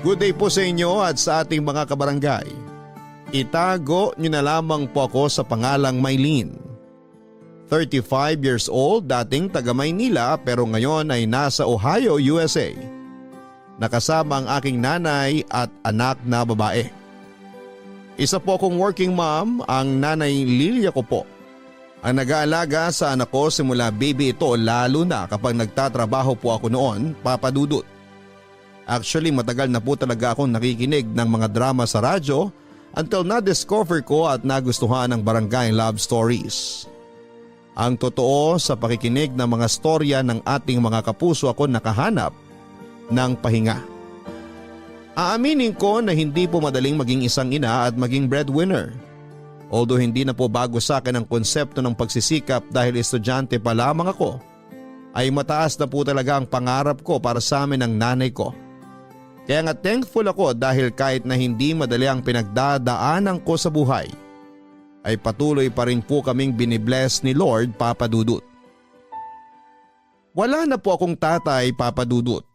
Good day po sa inyo at sa ating mga kabarangay. Itago niyo na lamang po ako sa pangalang Maylene. 35 years old, dating taga Maynila pero ngayon ay nasa Ohio, USA. Nakasama ang aking nanay at anak na babae. Isa po akong working mom, ang nanay Lilia ko po. Ang nag-aalaga sa anak ko simula baby ito lalo na kapag nagtatrabaho po ako noon, Papa Dudut. Actually matagal na po talaga akong nakikinig ng mga drama sa radyo until na-discover ko at nagustuhan ng Barangay Love Stories. Ang totoo sa pakikinig ng mga storya ng ating mga kapuso ako nakahanap ng pahinga. Aaminin ko na hindi po madaling maging isang ina at maging breadwinner. Although hindi na po bago sa akin ang konsepto ng pagsisikap dahil estudyante pa lamang ako, ay mataas na po talaga ang pangarap ko para sa amin ng nanay ko. Kaya nga thankful ako dahil kahit na hindi madali ang pinagdadaanan ko sa buhay, ay patuloy pa rin po kaming binibless ni Lord, Papa Dudut. Wala na po akong tatay, Papa Dudut.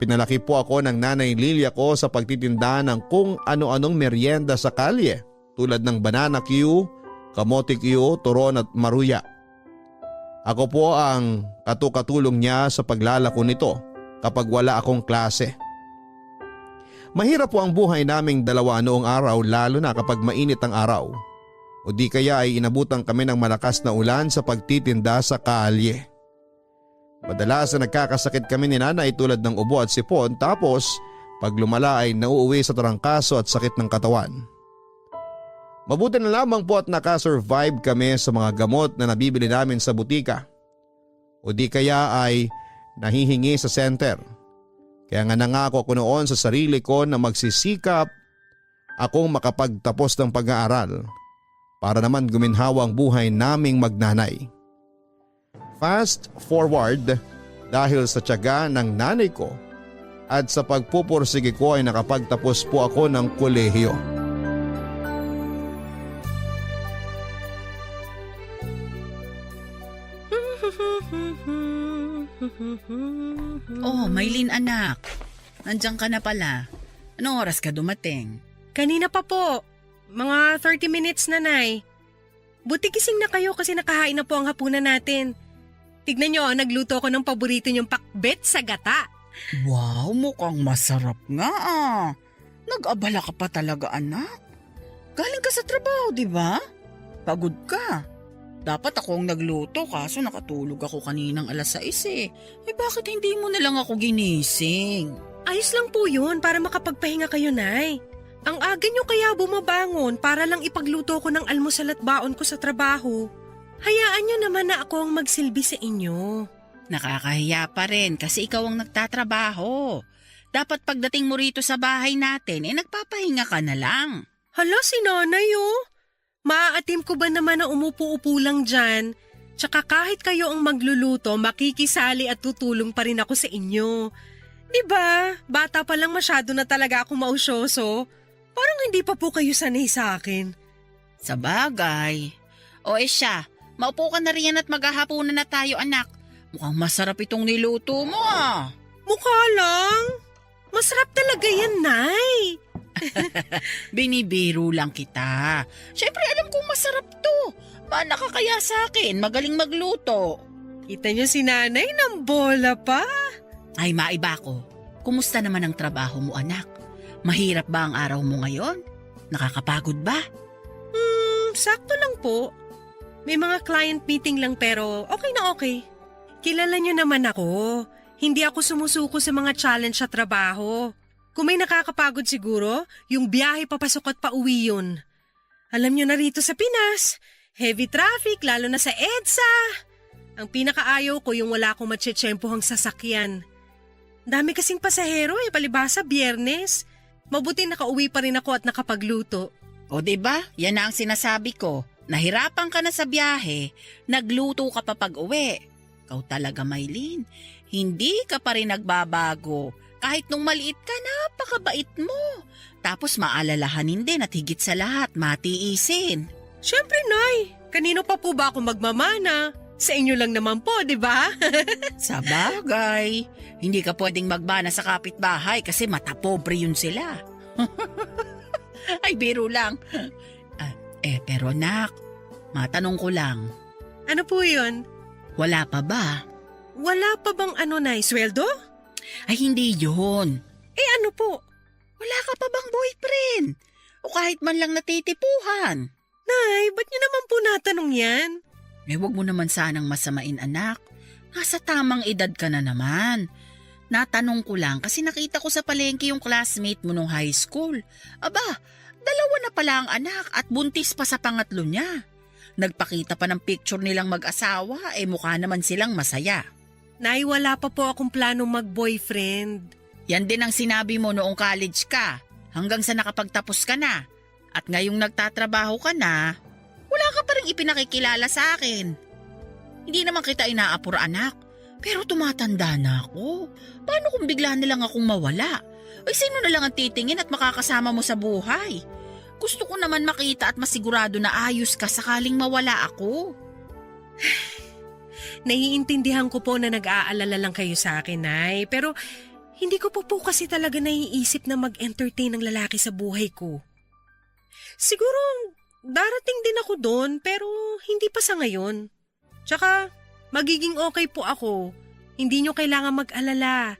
Pinalaki po ako ng nanay Lilia ko sa pagtitinda ng kung ano-anong merienda sa kalye tulad ng banana Q, kamote Q, turon at maruya. Ako po ang katukatulong niya sa paglalako nito kapag wala akong klase. Mahirap po ang buhay naming dalawa noong araw lalo na kapag mainit ang araw. O di kaya ay inabutan kami ng malakas na ulan sa pagtitinda sa kalye. Madalas na nagkakasakit kami ni nanay tulad ng ubo at sipon tapos pag lumala ay nauuwi sa tarangkaso at sakit ng katawan. Mabuti na lamang po at nakasurvive kami sa mga gamot na nabibili namin sa butika. O di kaya ay nahihingi sa center. Kaya nga nangako ko noon sa sarili ko na magsisikap akong makapagtapos ng pag-aaral para naman guminhawa ang buhay naming magnanay. Fast forward dahil sa tiyaga ng nanay ko at sa pagpupursige ko ay nakapagtapos po ako ng kolehiyo. Oh, Maylene anak. Nandiyan ka na pala. Anong oras ka dumating? Kanina pa po. Mga 30 minutes na, Nay. Buti gising na kayo kasi nakahain na po ang hapunan natin. Tignan nyo, nagluto ko ng paborito nyong pakbet sa gata. Wow, mukhang masarap nga ah. Nag-abala ka pa talaga anak. Galing ka sa trabaho, di ba? Pagod ka. Dapat ako ang nagluto kaso nakatulog ako kaninang alas 6 eh. Eh bakit hindi mo na lang ako ginising? Ayos lang po yun para makapagpahinga kayo, Nay. Ang aga nyo kaya bumabangon para lang ipagluto ko ng almusal at baon ko sa trabaho. Hayaan nyo naman na ako ang magsilbi sa inyo. Nakakahiya pa rin kasi ikaw ang nagtatrabaho. Dapat pagdating mo rito sa bahay natin, nagpapahinga ka na lang. Hala, si Nanay oh. Maaatim ko ba naman na umupo-upo lang dyan? Tsaka kahit kayo ang magluluto, makikisali at tutulong pa rin ako sa inyo. Diba? Bata pa lang masyado na talaga ako mausyoso. Parang hindi pa po kayo sanay sa akin. Sa bagay. O siya, maupo ka na riyan at maghahapunan na tayo anak. Mukhang masarap itong niluto mo ah. Mukha lang. Masarap talaga yan, Nay. Binibiro lang kita. Siyempre alam kong masarap to. Mana ka kaya sa akin, magaling magluto. Kita niyo si Nanay ng bola pa. Ay maiba ko. Kumusta naman ang trabaho mo anak? Mahirap ba ang araw mo ngayon? Nakakapagod ba? Sakto lang po. May mga client meeting lang pero okay na okay. Kilala niyo naman ako. Hindi ako sumusuko sa mga challenge sa trabaho. Kung may nakakapagod siguro, yung biyahe papasok at pauwi yun. Alam niyo na rito sa Pinas, heavy traffic lalo na sa EDSA. Ang pinakaayaw ko yung wala akong matsyetsyempohang sasakyan. Dami kasing pasahero palibasa Biyernes. Mabuti nakauwi pa rin ako at nakapagluto. O diba, yan na ang sinasabi ko. Nahirapan ka na sa biyahe, nagluto ka pa pag-uwi. Ikaw talaga Maylene, hindi ka pa rin nagbabago. Kahit nung maliit ka, napakabait mo. Tapos maalalahanin din at higit sa lahat, matiisin. Siyempre, Nay. Kanino pa po ba ako magmamana? Sa inyo lang naman po, di ba? Sa bagay, hindi ka pwedeng magbana sa kapitbahay kasi matapobre yun sila. Ay, biro lang. Pero anak, matanong ko lang, Ano po yun? wala pa ba? Wala pa bang Nay, sweldo? Ay, hindi yun. Ano po? Wala ka pa bang boyfriend? O kahit man lang natitipuhan? Nay, ba't niyo naman po natanong yan? Huwag mo naman sanang masamain, anak. Nasa tamang edad ka na naman. Natanong ko lang kasi nakita ko sa palengke yung classmate mo nung high school. Aba, 2 na pala ang anak at buntis pa sa pangatlo niya. Nagpakita pa ng picture nilang mag-asawa, mukha naman silang masaya. Nay, wala pa po akong planong mag-boyfriend. Yan din ang sinabi mo noong college ka, hanggang sa nakapagtapos ka na. At ngayong nagtatrabaho ka na, wala ka pa rin ipinakikilala sa akin. Hindi naman kita inaapura, anak, pero tumatanda na ako. Paano kung bigla na lang akong mawala? Ay, sino na lang ang titingin at makakasama mo sa buhay? Gusto ko naman makita at masigurado na ayos ka sakaling mawala ako. Naiintindihan ko po na nag-aalala lang kayo sa akin, Nay. Pero hindi ko po kasi talaga naiisip na mag-entertain ng lalaki sa buhay ko. Siguro darating din ako doon pero hindi pa sa ngayon. Tsaka magiging okay po ako. Hindi nyo kailangan mag-alala.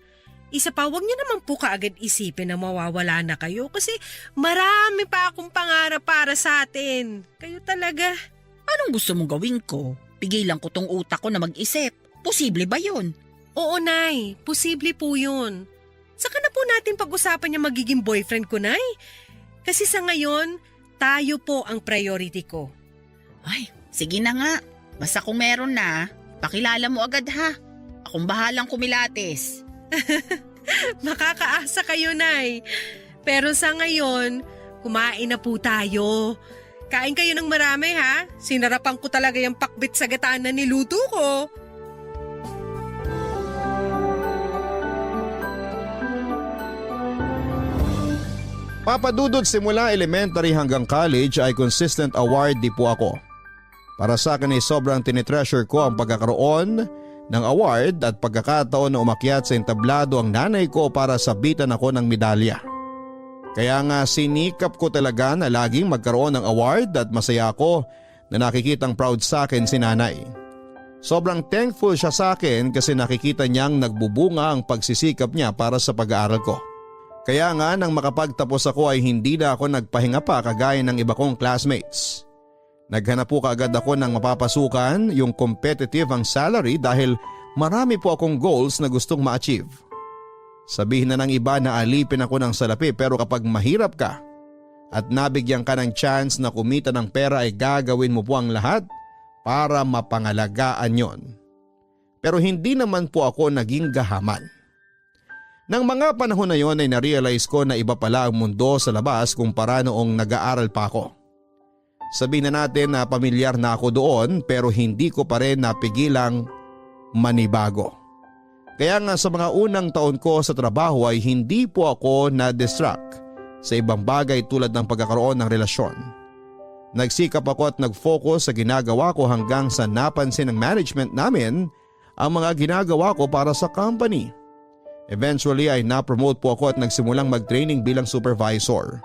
Isa pa, huwag nyo naman po kaagad isipin na mawawala na kayo kasi marami pa akong pangarap para sa atin. Kayo talaga. Anong gusto mong gawin ko? Pigilan ko tong utak ko na mag-isip. Posible ba yun? Oo, Nay. Posible po yun. Saka na po natin pag-usapan yung magiging boyfriend ko, Nay. Kasi sa ngayon, tayo po ang priority ko. Ay, sige na nga. Basta kung meron na, pakilala mo agad ha. Akong bahalang kumilates. Makakaasa kayo, Nay. Pero sa ngayon, kumain na po tayo. Kain kayo ng marami, ha? Sinarapan ko talaga yung pakbit sa gataan na niluto ko. Papadudod simula elementary hanggang college ay consistent awardee po ako. Para sa akin ay sobrang tinitreasure ko ang pagkakaroon ng award at pagkakataon na umakyat sa entablado ang nanay ko para sabitan ako ng medalya. Kaya nga sinikap ko talaga na laging magkaroon ng award at masaya ako na nakikitang proud sa akin si nanay. Sobrang thankful siya sa akin kasi nakikita niyang nagbubunga ang pagsisikap niya para sa pag-aaral ko. Kaya nga nang makapagtapos ako ay hindi na ako nagpahinga pa kagaya ng iba kong classmates. Naghanap po kaagad ako ng mapapasukan, yung competitive ang salary dahil marami po akong goals na gustong ma-achieve. Sabihin na ng iba na alipin ako ng salapi pero kapag mahirap ka at nabigyan ka ng chance na kumita ng pera ay gagawin mo po ang lahat para mapangalagaan yon. Pero hindi naman po ako naging gahaman. Nang mga panahon na yon ay narealize ko na iba pala ang mundo sa labas kumpara noong nag-aaral pa ako. Sabihin na natin na pamilyar na ako doon pero hindi ko pa rin napigilang manibago. Kaya nga sa mga unang taon ko sa trabaho ay hindi po ako na-distract sa ibang bagay tulad ng pagkakaroon ng relasyon. Nagsikap ako at nag-focus sa ginagawa ko hanggang sa napansin ng management namin ang mga ginagawa ko para sa company. Eventually ay na-promote po ako at nagsimulang mag-training bilang supervisor.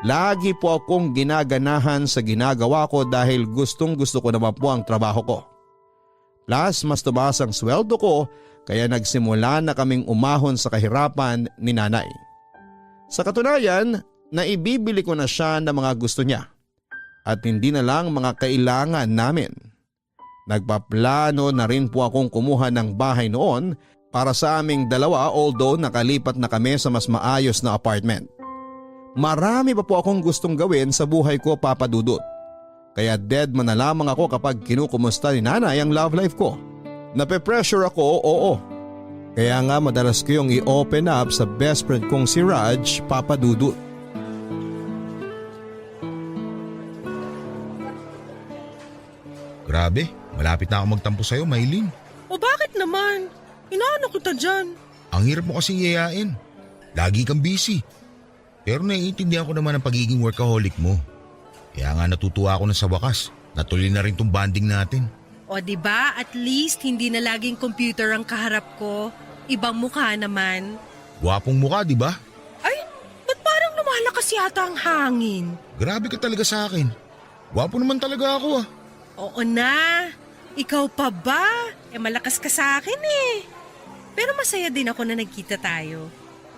Lagi po akong ginaganahan sa ginagawa ko dahil gustong-gusto ko naman po ang trabaho ko. Plus mas tumaas ang sweldo ko kaya nagsimula na kaming umahon sa kahirapan ni nanay. Sa katunayan, naibibili ko na siya ng mga gusto niya at hindi na lang mga kailangan namin. Nagpaplano na rin po akong kumuha ng bahay noon para sa aming dalawa although nakalipat na kami sa mas maayos na apartment. Marami pa po akong gustong gawin sa buhay ko, Papa Dudut. Kaya dead man na lamang ako kapag kinukumusta ni nanay ang love life ko. Nape-pressure ako, oo. Kaya nga madalas ko yung i-open up sa best friend kong si Raj, Papa Dudut. Grabe, malapit na ako magtampo sa'yo, Maylin. O bakit naman? Inaano kita dyan? Ang hirap mo kasing yayain. Lagi kang busy. Pero naiintindihan ko naman ang pagiging workaholic mo. Kaya nga natutuwa ako na sa wakas. Natuloy na rin tong bonding natin. O di ba at least hindi na laging computer ang kaharap ko. Ibang mukha naman. Gwapong mukha, di ba? Ay, ba't parang lumalakas yata ang hangin? Grabe ka talaga sa akin. Gwapo naman talaga ako ah. Oo na. Ikaw pa ba? Malakas ka sa akin eh. Pero masaya din ako na nagkita tayo.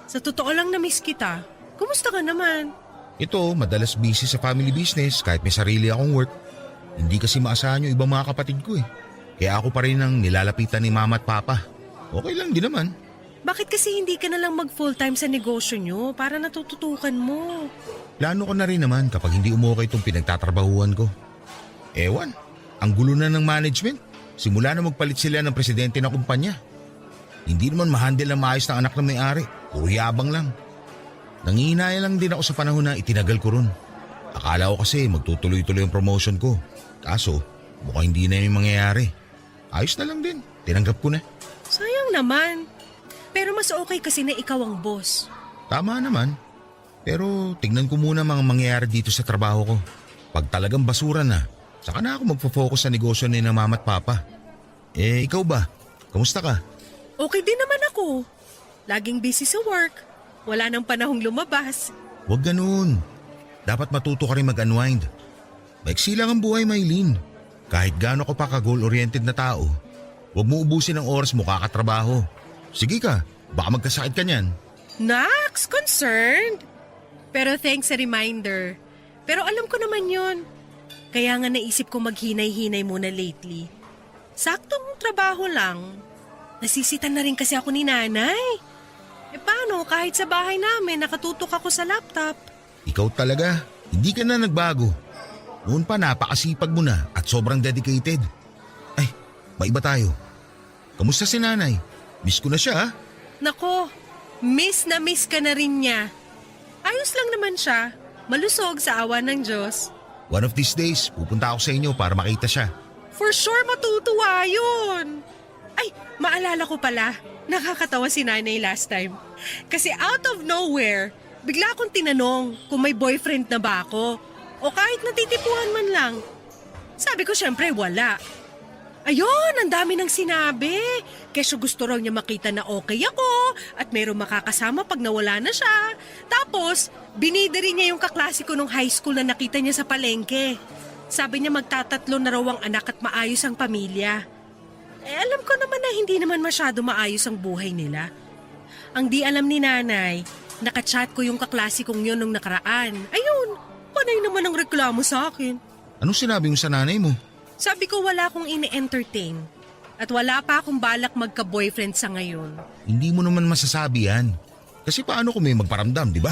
Sa totoo lang na-miss kita. Kumusta ka naman? Ito, madalas busy sa family business kahit may sarili akong work. Hindi kasi maasahan yung ibang mga kapatid ko eh. Kaya ako pa rin ang nilalapitan ni mama at papa. Okay lang din naman. Bakit kasi hindi ka na lang mag full-time sa negosyo nyo para natututukan mo? Plano ko na rin naman kapag hindi umukay itong pinagtatrabahuan ko. Ewan, ang gulo na ng management. Simula na magpalit sila ng presidente ng kumpanya. Hindi naman ma-handle ng maayos ng anak ng may-ari. Puro yabang lang. Nangihinaya lang din ako sa panahon na itinagal ko ron. Akala ko kasi magtutuloy-tuloy ang promotion ko. Kaso, mukhang hindi na yung mangyayari. Ayos na lang din. Tinanggap ko na. Sayang naman. Pero mas okay kasi na ikaw ang boss. Tama naman. Pero tignan ko muna mga mangyayari dito sa trabaho ko. Pag talagang basura na, saka na ako magpo-focus sa negosyo ni na mama at papa. Ikaw ba? Kamusta ka? Okay din naman ako. Laging busy sa work. Wala nang panahong lumabas. Huwag ganun. Dapat matuto ka rin mag-unwind. Maiksi lang ang buhay, Maylene. Kahit gaano ka pa ka-goal-oriented na tao, huwag mo ubusin ang oras mo kakatrabaho. Sige ka, baka magkasakit ka niyan. Nax, concerned. Pero thanks sa reminder. Pero alam ko naman yon. Kaya nga naisip ko maghinay-hinay muna lately. Saktong trabaho lang. Nasisitan na rin kasi ako ni nanay. Paano kahit sa bahay namin nakatutok ako sa laptop? Ikaw talaga, hindi ka na nagbago. Noon pa napakasipag mo na at sobrang dedicated. Ay, maiba tayo. Kamusta si nanay? Miss ko na siya ha? Nako, miss na miss ka na rin niya. Ayos lang naman siya. Malusog sa awa ng Diyos. One of these days, pupunta ako sa inyo para makita siya. For sure matutuwa yun. Ay, maalala ko pala. Nakakatawa si nanay last time. Kasi out of nowhere, bigla akong tinanong kung may boyfriend na ba ako. O kahit natitipuhan man lang. Sabi ko syempre wala. Ayun, ang dami nang sinabi. Kesyo gusto raw niya makita na okay ako at mayroong makakasama pag nawala na siya. Tapos, binida rin niya yung kaklase ko nung high school na nakita niya sa palengke. Sabi niya magtatatlo na raw ang anak at maayos ang pamilya. Alam ko naman na hindi naman masyado maayos ang buhay nila. Ang di alam ni nanay, nakachat ko yung kaklase kong yun nung nakaraan. Ayun, panay naman ang reklamo sa akin. Anong sinabi mo sa nanay mo? Sabi ko wala akong ini-entertain at wala pa akong balak magka-boyfriend sa ngayon. Hindi mo naman masasabi yan. Kasi paano kung may magparamdam, di ba?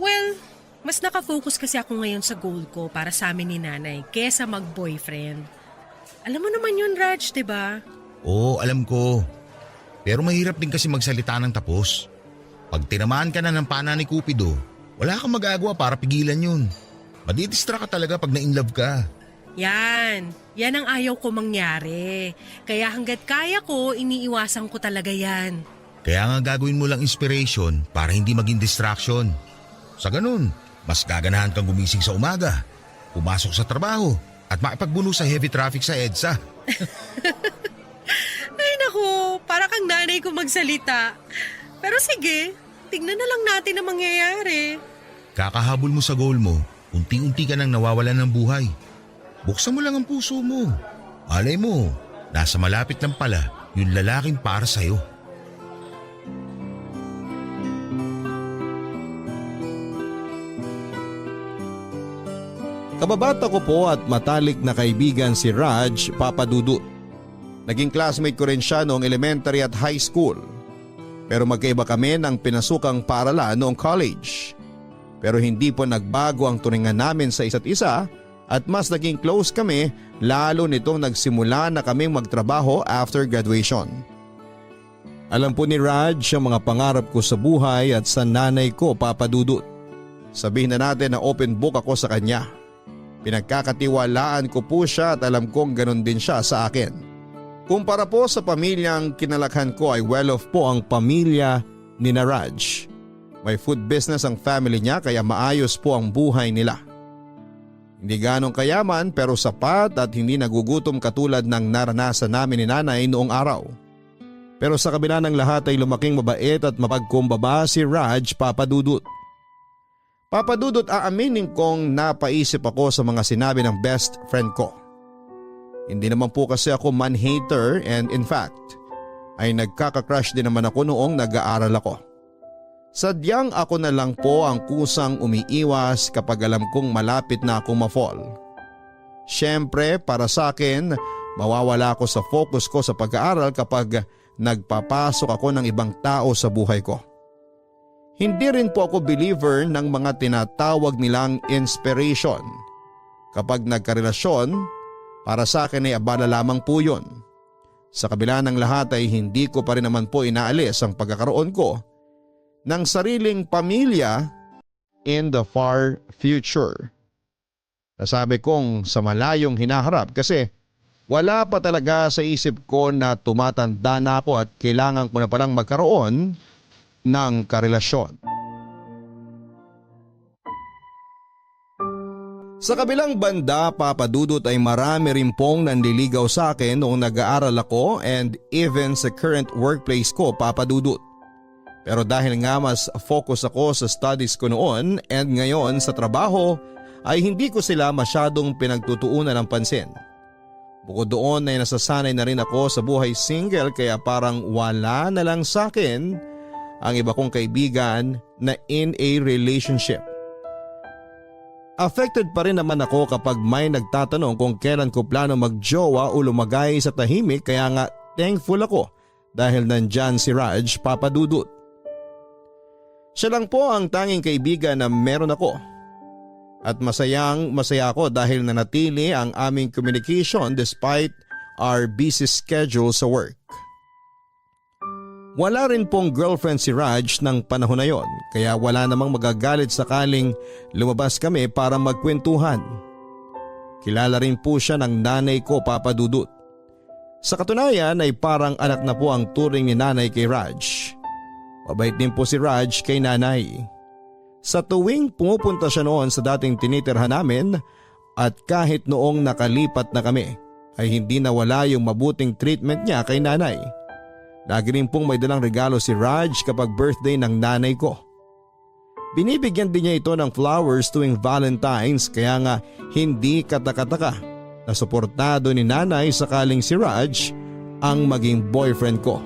Well, mas nakafocus kasi ako ngayon sa goal ko para sa amin ni nanay kesa mag-boyfriend. Alam mo naman yun, Raj, di ba? Oo, alam ko. Pero mahirap din kasi magsalita ng tapos. Pag tinamaan ka na ng pana ni Cupido, wala kang magagawa para pigilan yun. Madidistra ka talaga pag na-inlove ka. Yan ang ayaw ko mangyari. Kaya hanggat kaya ko, iniiwasan ko talaga yan. Kaya nga gagawin mo lang inspiration para hindi maging distraction. Sa ganun, mas gaganahan kang gumising sa umaga, pumasok sa trabaho, at makipagbuno sa heavy traffic sa EDSA. Ay naku, para kang nanay ko magsalita. Pero sige, tignan na lang natin ang mangyayari. Kakahabol mo sa goal mo, unti-unti ka nang nawawalan ng buhay. Buksan mo lang ang puso mo. Alay mo, nasa malapit lang pala yung lalaking para sa'yo. Kababata ko po at matalik na kaibigan si Raj Papadudut. Naging classmate ko rin siya noong elementary at high school. Pero magkaiba kami ng pinasukang paaralan noong college. Pero hindi po nagbago ang turingan namin sa isa't isa at mas naging close kami lalo nitong nagsimula na kaming magtrabaho after graduation. Alam po ni Raj ang mga pangarap ko sa buhay at sa nanay ko, Papadudut. Sabihin na natin na open book ako sa kanya. Pinagkakatiwalaan ko po siya at alam kong ganun din siya sa akin. Kumpara po sa pamilyang kinalakhan ko ay well-off po ang pamilya ni na Raj. May food business ang family niya kaya maayos po ang buhay nila. Hindi ganong kayaman pero sapat at hindi nagugutom katulad ng naranasan namin ni nanay noong araw. Pero sa kabila ng lahat ay lumaking mabait at mapagkumbaba si Raj Papadudut. Papadudut, aaminin kong napaisip ako sa mga sinabi ng best friend ko. Hindi naman po kasi ako man-hater and in fact ay nagkaka-crush din naman ako noong nag-aaral ako. Sadyang ako na lang po ang kusang umiiwas kapag alam kong malapit na akong ma-fall. Siyempre para sa akin, mawawala ako sa focus ko sa pag-aaral kapag nagpapasok ako ng ibang tao sa buhay ko. Hindi rin po ako believer ng mga tinatawag nilang inspiration. Kapag nagkarelasyon, para sa akin ay abala lamang po yun. Sa kabila ng lahat ay hindi ko pa rin naman po inaalis ang pagkakaroon ko ng sariling pamilya in the far future. Nasabi kong sa malayong hinaharap kasi wala pa talaga sa isip ko na tumatanda na ako at kailangan ko na palang magkaroon ng karelasyon. Sa kabilang banda, Papadudut, ay marami rin pong nanliligaw sa akin noong nag-aaral ako and even sa current workplace ko, Papadudut. Pero dahil nga mas focus ako sa studies ko noon and ngayon sa trabaho ay hindi ko sila masyadong pinagtutuunan ng pansin. Bukod doon ay nasasanay na rin ako sa buhay single kaya parang wala na lang sa akin ang iba kong kaibigan na in a relationship. Affected pa rin naman ako kapag may nagtatanong kung kailan ko plano magjowa o lumagay sa tahimik kaya nga thankful ako dahil nandyan si Raj Papadudut. Siya lang po ang tanging kaibigan na meron ako. At masaya ako dahil nanatili ang aming communication despite our busy schedule sa work. Wala rin pong girlfriend si Raj ng panahon na yon kaya wala namang magagalit sakaling lumabas kami para magkwentuhan. Kilala rin po siya ng nanay ko, Papadudut. Sa katunayan ay parang anak na po ang turing ni nanay kay Raj. Mabait din po si Raj kay nanay. Sa tuwing pumupunta siya noon sa dating tinitirhan namin at kahit noong nakalipat na kami ay hindi nawala yung mabuting treatment niya kay nanay. Lagi rin pong may dalang regalo si Raj kapag birthday ng nanay ko. Binibigyan din niya ito ng flowers tuwing Valentine's kaya nga hindi katakataka na suportado ni nanay sakaling si Raj ang maging boyfriend ko.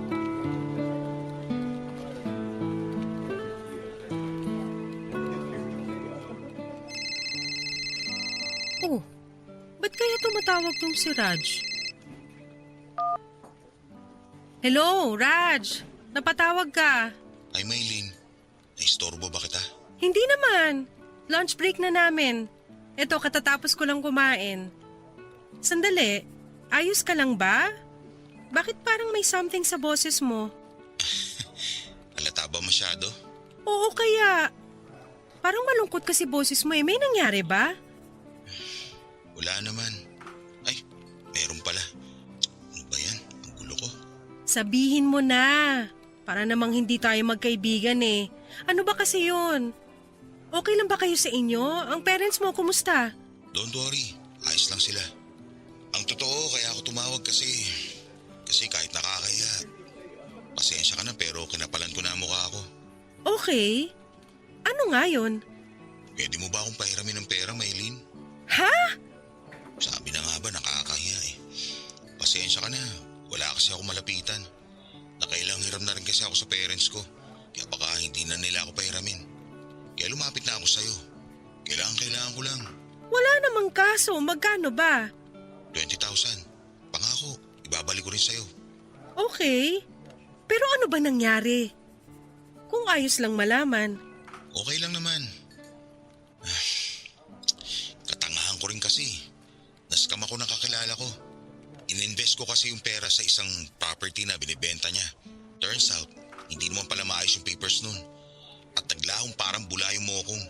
Oh, ba't kaya tumatawag tong si Raj? Hello, Raj. Napatawag ka. Ay Maylin, naistorbo ba kita? Hindi naman. Lunch break na namin. Eto, katatapos ko lang kumain. Sandali, ayos ka lang ba? Bakit parang may something sa boses mo? Halata ba masyado? Oo kaya. Parang malungkot kasi boses mo eh. May nangyari ba? Wala naman. Ay, meron pala. Ano ba yan? Ang gulo ko. Sabihin mo na. Para namang hindi tayo magkaibigan eh. Ano ba kasi yun? Okay lang ba kayo sa inyo? Ang parents mo, kumusta? Don't worry, ayos lang sila. Ang totoo, kaya ako tumawag kasi kahit nakakaya. Pasensya ka na pero kinapalan ko na ang mukha ko. Okay. Ano nga yun? Pwede mo ba akong pahiramin ng pera, Maylin? Ha? Sabi na nga ba, nakakahiya eh. Pasensya ka na, wala kasi ako malapitan. Nakailang hiram na rin kasi ako sa parents ko. Kaya baka hindi na nila ako pahiramin. Kaya lumapit na ako sa'yo. Kailangan ko lang. Wala namang kaso. Magkano ba? 20,000. Pangako, ibabalik ko rin sa'yo. Okay. Pero ano ba nangyari? Kung ayos lang malaman. Okay lang naman. Katangahan ko rin kasi. Naskam ako ng kakilala ko. Ininvest ko kasi yung pera sa isang property na binibenta niya. Turns out, hindi naman pala maayos yung papers nun. At naglahong parang bula yung mokong.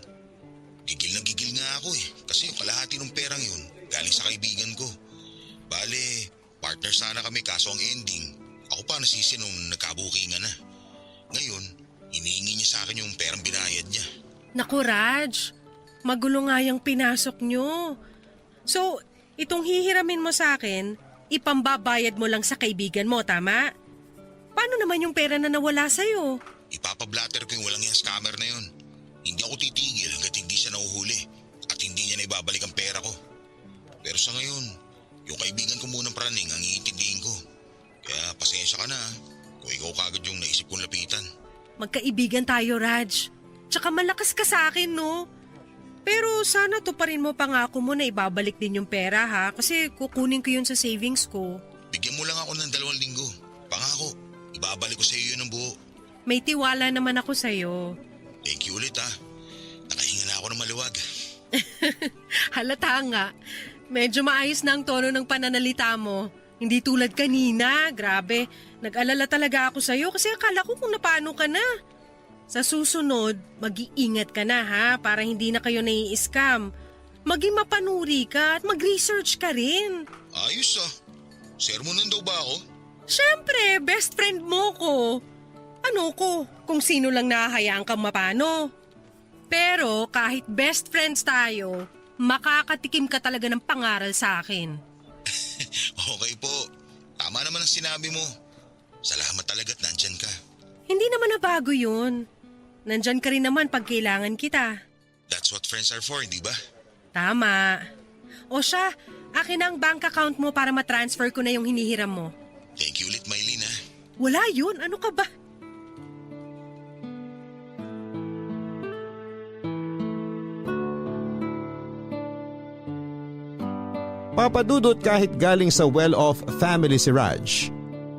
Gigil na gigil nga ako eh. Kasi yung kalahati ng perang yun, galing sa kaibigan ko. Bale, partner sana kami kaso ang ending, ako pa nasisi nung nagkabukingan na. Ngayon, hinihingi niya sa akin yung perang binayad niya. Naku Raj, magulo nga yung pinasok nyo. So, itong hihiramin mo sa akin, ipambabayad mo lang sa kaibigan mo, tama? Paano naman yung pera na nawala sa'yo? Ipapablatter ko yung walang yung scammer na yun. Hindi ako titigil hanggat hindi siya nauhuli at hindi niya na ibabalik ang pera ko. Pero sa ngayon, yung kaibigan ko munang praning ang iintindihin ko. Kaya pasensya ka na kung ikaw kagad yung naisip kong lapitan. Magkaibigan tayo, Raj. Tsaka malakas ka sa akin, no? Pero sana tuparin mo pangako mo na ibabalik din yung pera, ha? Kasi kukunin ko yun sa savings ko. Bigyan mo lang ako ng 2 linggo. Pangako, ibabalik ko sa iyo yun ng buo. May tiwala naman ako sa'yo. Thank you ulit ha. Nakahinga na ako ng maluwag. Halata nga. Medyo maayos na ang tono ng pananalita mo. Hindi tulad kanina, grabe. Nag-alala talaga ako sa'yo kasi akala ko kung napano ka na. Sa susunod, mag-iingat ka na ha para hindi na kayo nai-scam. Maging mapanuri ka at mag-research ka rin. Ayos ah. Sermonan daw ba ako? Siyempre, best friend mo ko. Ano ko, kung sino lang nahahayaan kang mapano. Pero kahit best friends tayo, makakatikim ka talaga ng pangaral sa akin. Okay po. Tama naman ang sinabi mo. Salamat talaga at nandyan ka. Hindi naman nabago yun. Nandyan ka rin naman pag kailangan kita. That's what friends are for, hindi ba? Tama. O siya, akin na ang bank account mo para matransfer ko na yung hinihiram mo. Thank you ulit, Maylin ha. Wala yun, ano ka ba? Papadudot kahit galing sa well-off family si Raj,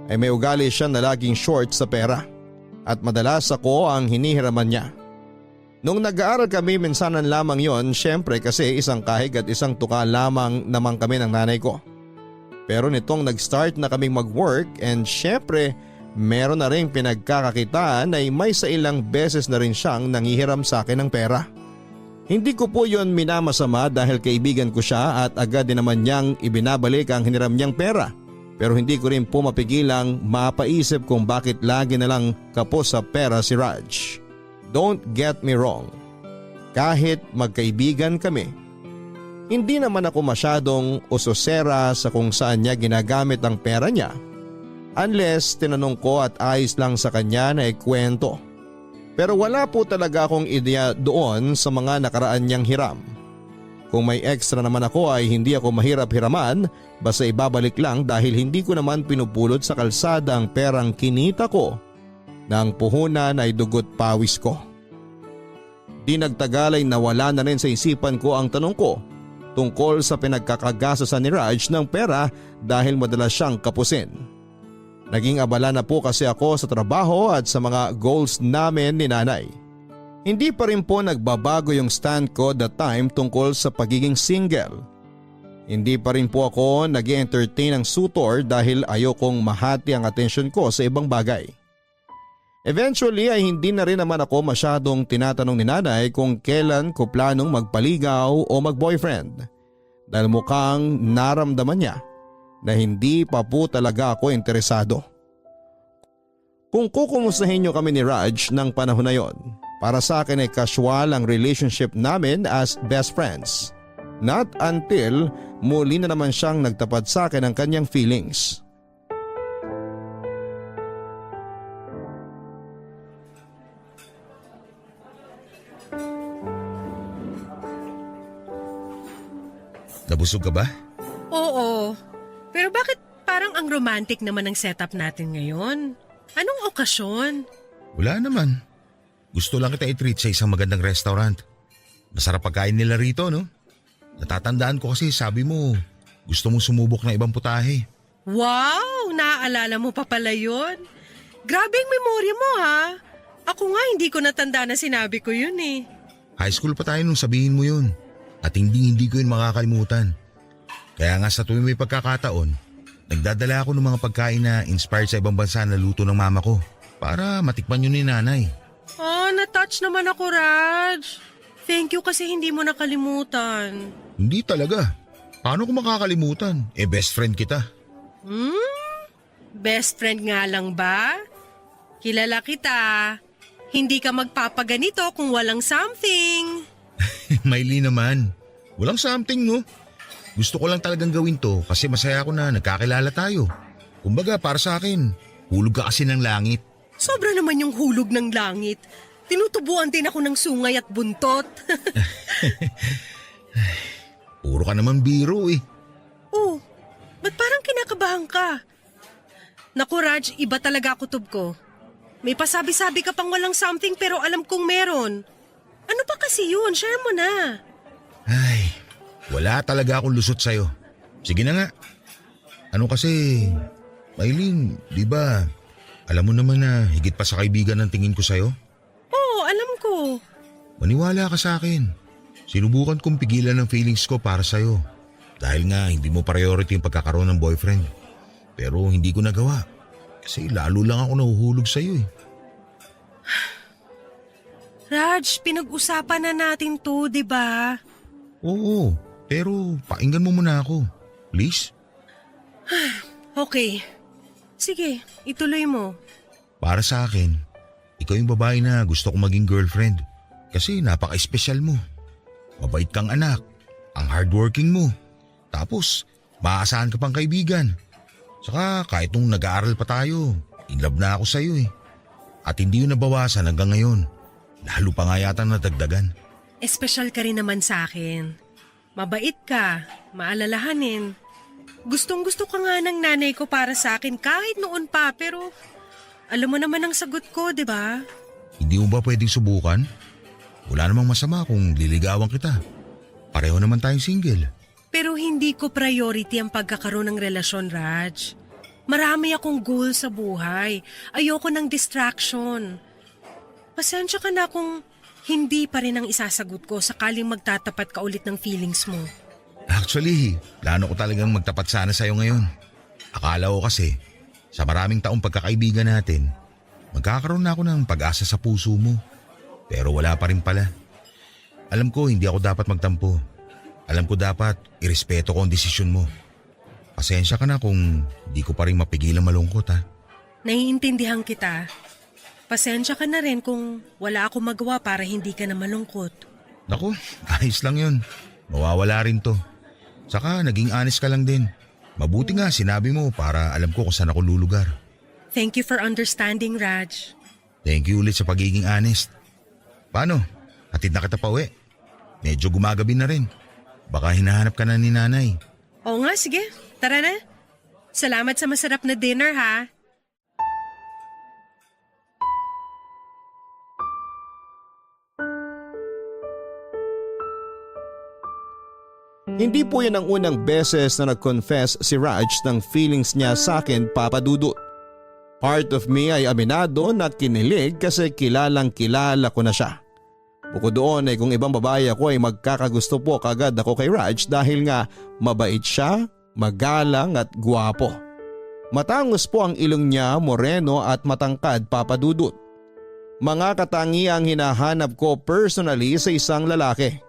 ay may ugali siya na laging short sa pera at madalas ako ang hinihiraman niya. Nung nag-aaral kami minsanan lamang yon, syempre kasi isang kahig at isang tuka lamang naman kami ng nanay ko. Pero nitong nag-start na kaming mag-work and syempre meron na rin pinagkakakitaan ay may sa ilang beses na rin siyang nangihiram sa akin ng pera. Hindi ko po yon minamasama dahil kaibigan ko siya at agad din naman niyang ibinabalik ang hiniram niyang pera. Pero hindi ko rin po mapigilang mapaisip kung bakit lagi na lang kapos sa pera si Raj. Don't get me wrong. Kahit magkaibigan kami, hindi naman ako masyadong usosera sa kung saan niya ginagamit ang pera niya. Unless tinanong ko at ayos lang sa kanya na ikwento. Pero wala po talaga akong ideya doon sa mga nakaraan niyang hiram. Kung may extra naman ako ay hindi ako mahirap hiraman, basta ibabalik lang dahil hindi ko naman pinupulot sa kalsada ang perang kinita ko na ang puhunan ay dugot pawis ko. Di nagtagal ay nawala na rin sa isipan ko ang tanong ko tungkol sa pinagkakagasasan ni Raj ng pera dahil madalas siyang kapusin. Naging abala na po kasi ako sa trabaho at sa mga goals namin ni nanay. Hindi pa rin po nagbabago yung stand ko that time tungkol sa pagiging single. Hindi pa rin po ako nag-entertain ng suitor dahil ayokong mahati ang atensyon ko sa ibang bagay. Eventually ay hindi na rin naman ako masyadong tinatanong ni nanay kung kailan ko planong magpaligaw o mag-boyfriend dahil mukhang naramdaman niya na hindi pa po talaga ako interesado. Kung kukumustahin niyo kami ni Raj ng panahon na yon, para sa akin ay casual ang relationship namin as best friends. Not until muli na naman siyang nagtapat sa akin ng kanyang feelings. Nabusog ka ba? Oo. Pero bakit parang ang romantic naman ang setup natin ngayon? Anong okasyon? Wala naman. Gusto lang kita i-treat sa isang magandang restaurant. Masarap pagkain nila rito, no? Natatandaan ko kasi sabi mo, gusto mong sumubok ng ibang putahe. Wow! Naaalala mo pa pala yun? Grabe ang memorya mo ha! Ako nga hindi ko natanda na sinabi ko yun eh. High school pa tayo nung sabihin mo yun. At hindi ko yun makakalimutan. Kaya nga sa tuwing may pagkakataon, nagdadala ako ng mga pagkain na inspired sa ibang bansa na luto ng mama ko para matikman yun ni nanay. Oh, na-touch naman ako, Raj. Thank you kasi hindi mo nakalimutan. Hindi talaga. Paano ko makakalimutan? Best friend kita. Best friend nga lang ba? Kilala kita. Hindi ka magpapaganito kung walang something. Maylin naman. Walang something, no? Gusto ko lang talagang gawin to kasi masaya ako na nagkakilala tayo. Kumbaga para sa akin, hulog ka kasi ng langit. Sobra naman yung hulog ng langit. Tinutubuan din ako ng sungay at buntot. Puro ka naman biro eh. Oh, ba't parang kinakabahan ka? Naku Raj, iba talaga kutob ko. May pasabi-sabi ka pang walang something pero alam kong meron. Ano pa kasi yun? Share mo na. Ay, wala talaga akong lusot sa'yo. Sige na nga. Ano kasi, Maylin, di ba, alam mo naman na higit pa sa kaibigan ng tingin ko sa'yo? Oo, alam ko. Maniwala ka sa akin. Sinubukan kong pigilan ng feelings ko para sa'yo. Dahil nga hindi mo priority yung pagkakaroon ng boyfriend. Pero hindi ko nagawa. Kasi lalo lang ako nahuhulog sa'yo eh. Raj, pinag-usapan na natin to, di ba? Oo, pero pakinggan mo muna ako. Please? Okay. Sige, ituloy mo. Para sa akin, ikaw yung babae na gusto kong maging girlfriend. Kasi napaka-espesyal mo. Mabait kang anak, ang hardworking mo. Tapos, maaasahan ka pang kaibigan. Saka kahit nung nag-aaral pa tayo, in love na ako sa'yo eh. At hindi yun nabawasan hanggang ngayon. Lalo pa nga yata nadagdagan. Espesyal ka rin naman sa akin. Mabait ka, maalalahanin. Gustong-gusto ka nga ng nanay ko para sa akin kahit noon pa pero alam mo naman ang sagot ko, di ba? Hindi mo ba pwedeng subukan? Wala namang masama kung liligawan kita. Pareho naman tayong single. Pero hindi ko priority ang pagkakaroon ng relasyon, Raj. Marami akong goal sa buhay. Ayoko ng distraction. Pasensya ka na kung hindi pa rin ang isasagot ko sakaling magtatapat ka ulit ng feelings mo. Actually, plano ko talagang magtapat sana sa'yo ngayon. Akala ko kasi, sa maraming taong pagkakaibigan natin, magkakaroon na ako ng pag-asa sa puso mo. Pero wala pa rin pala. Alam ko hindi ako dapat magtampo. Alam ko dapat irespeto ko ang desisyon mo. Pasensya ka na kung di ko pa rin mapigilan malungkot ha. Naiintindihan kita. Pasensya ka na rin kung wala akong magawa para hindi ka na malungkot. Naku, ayos lang yun. Mawawala rin to. Saka naging honest ka lang din. Mabuti nga sinabi mo para alam ko kung saan ako lulugar. Thank you for understanding, Raj. Thank you ulit sa pagiging honest. Paano? Hatid na kita pa uwi. Medyo gumagabi na rin. Baka hinahanap ka na ni nanay. Oo nga, sige. Tara na. Salamat sa masarap na dinner, ha? Hindi po yan ang unang beses na nag-confess si Raj ng feelings niya sa akin, Papa Dudut. Part of me ay aminado na kinilig kasi kilalang kilala ko na siya. Bukod doon ay kung ibang babae ako ay magkakagusto po kagad ako kay Raj dahil nga mabait siya, magalang at guwapo. Matangos po ang ilong niya, moreno at matangkad, Papa Dudut. Mga katangiang hinahanap ko personally sa isang lalaki.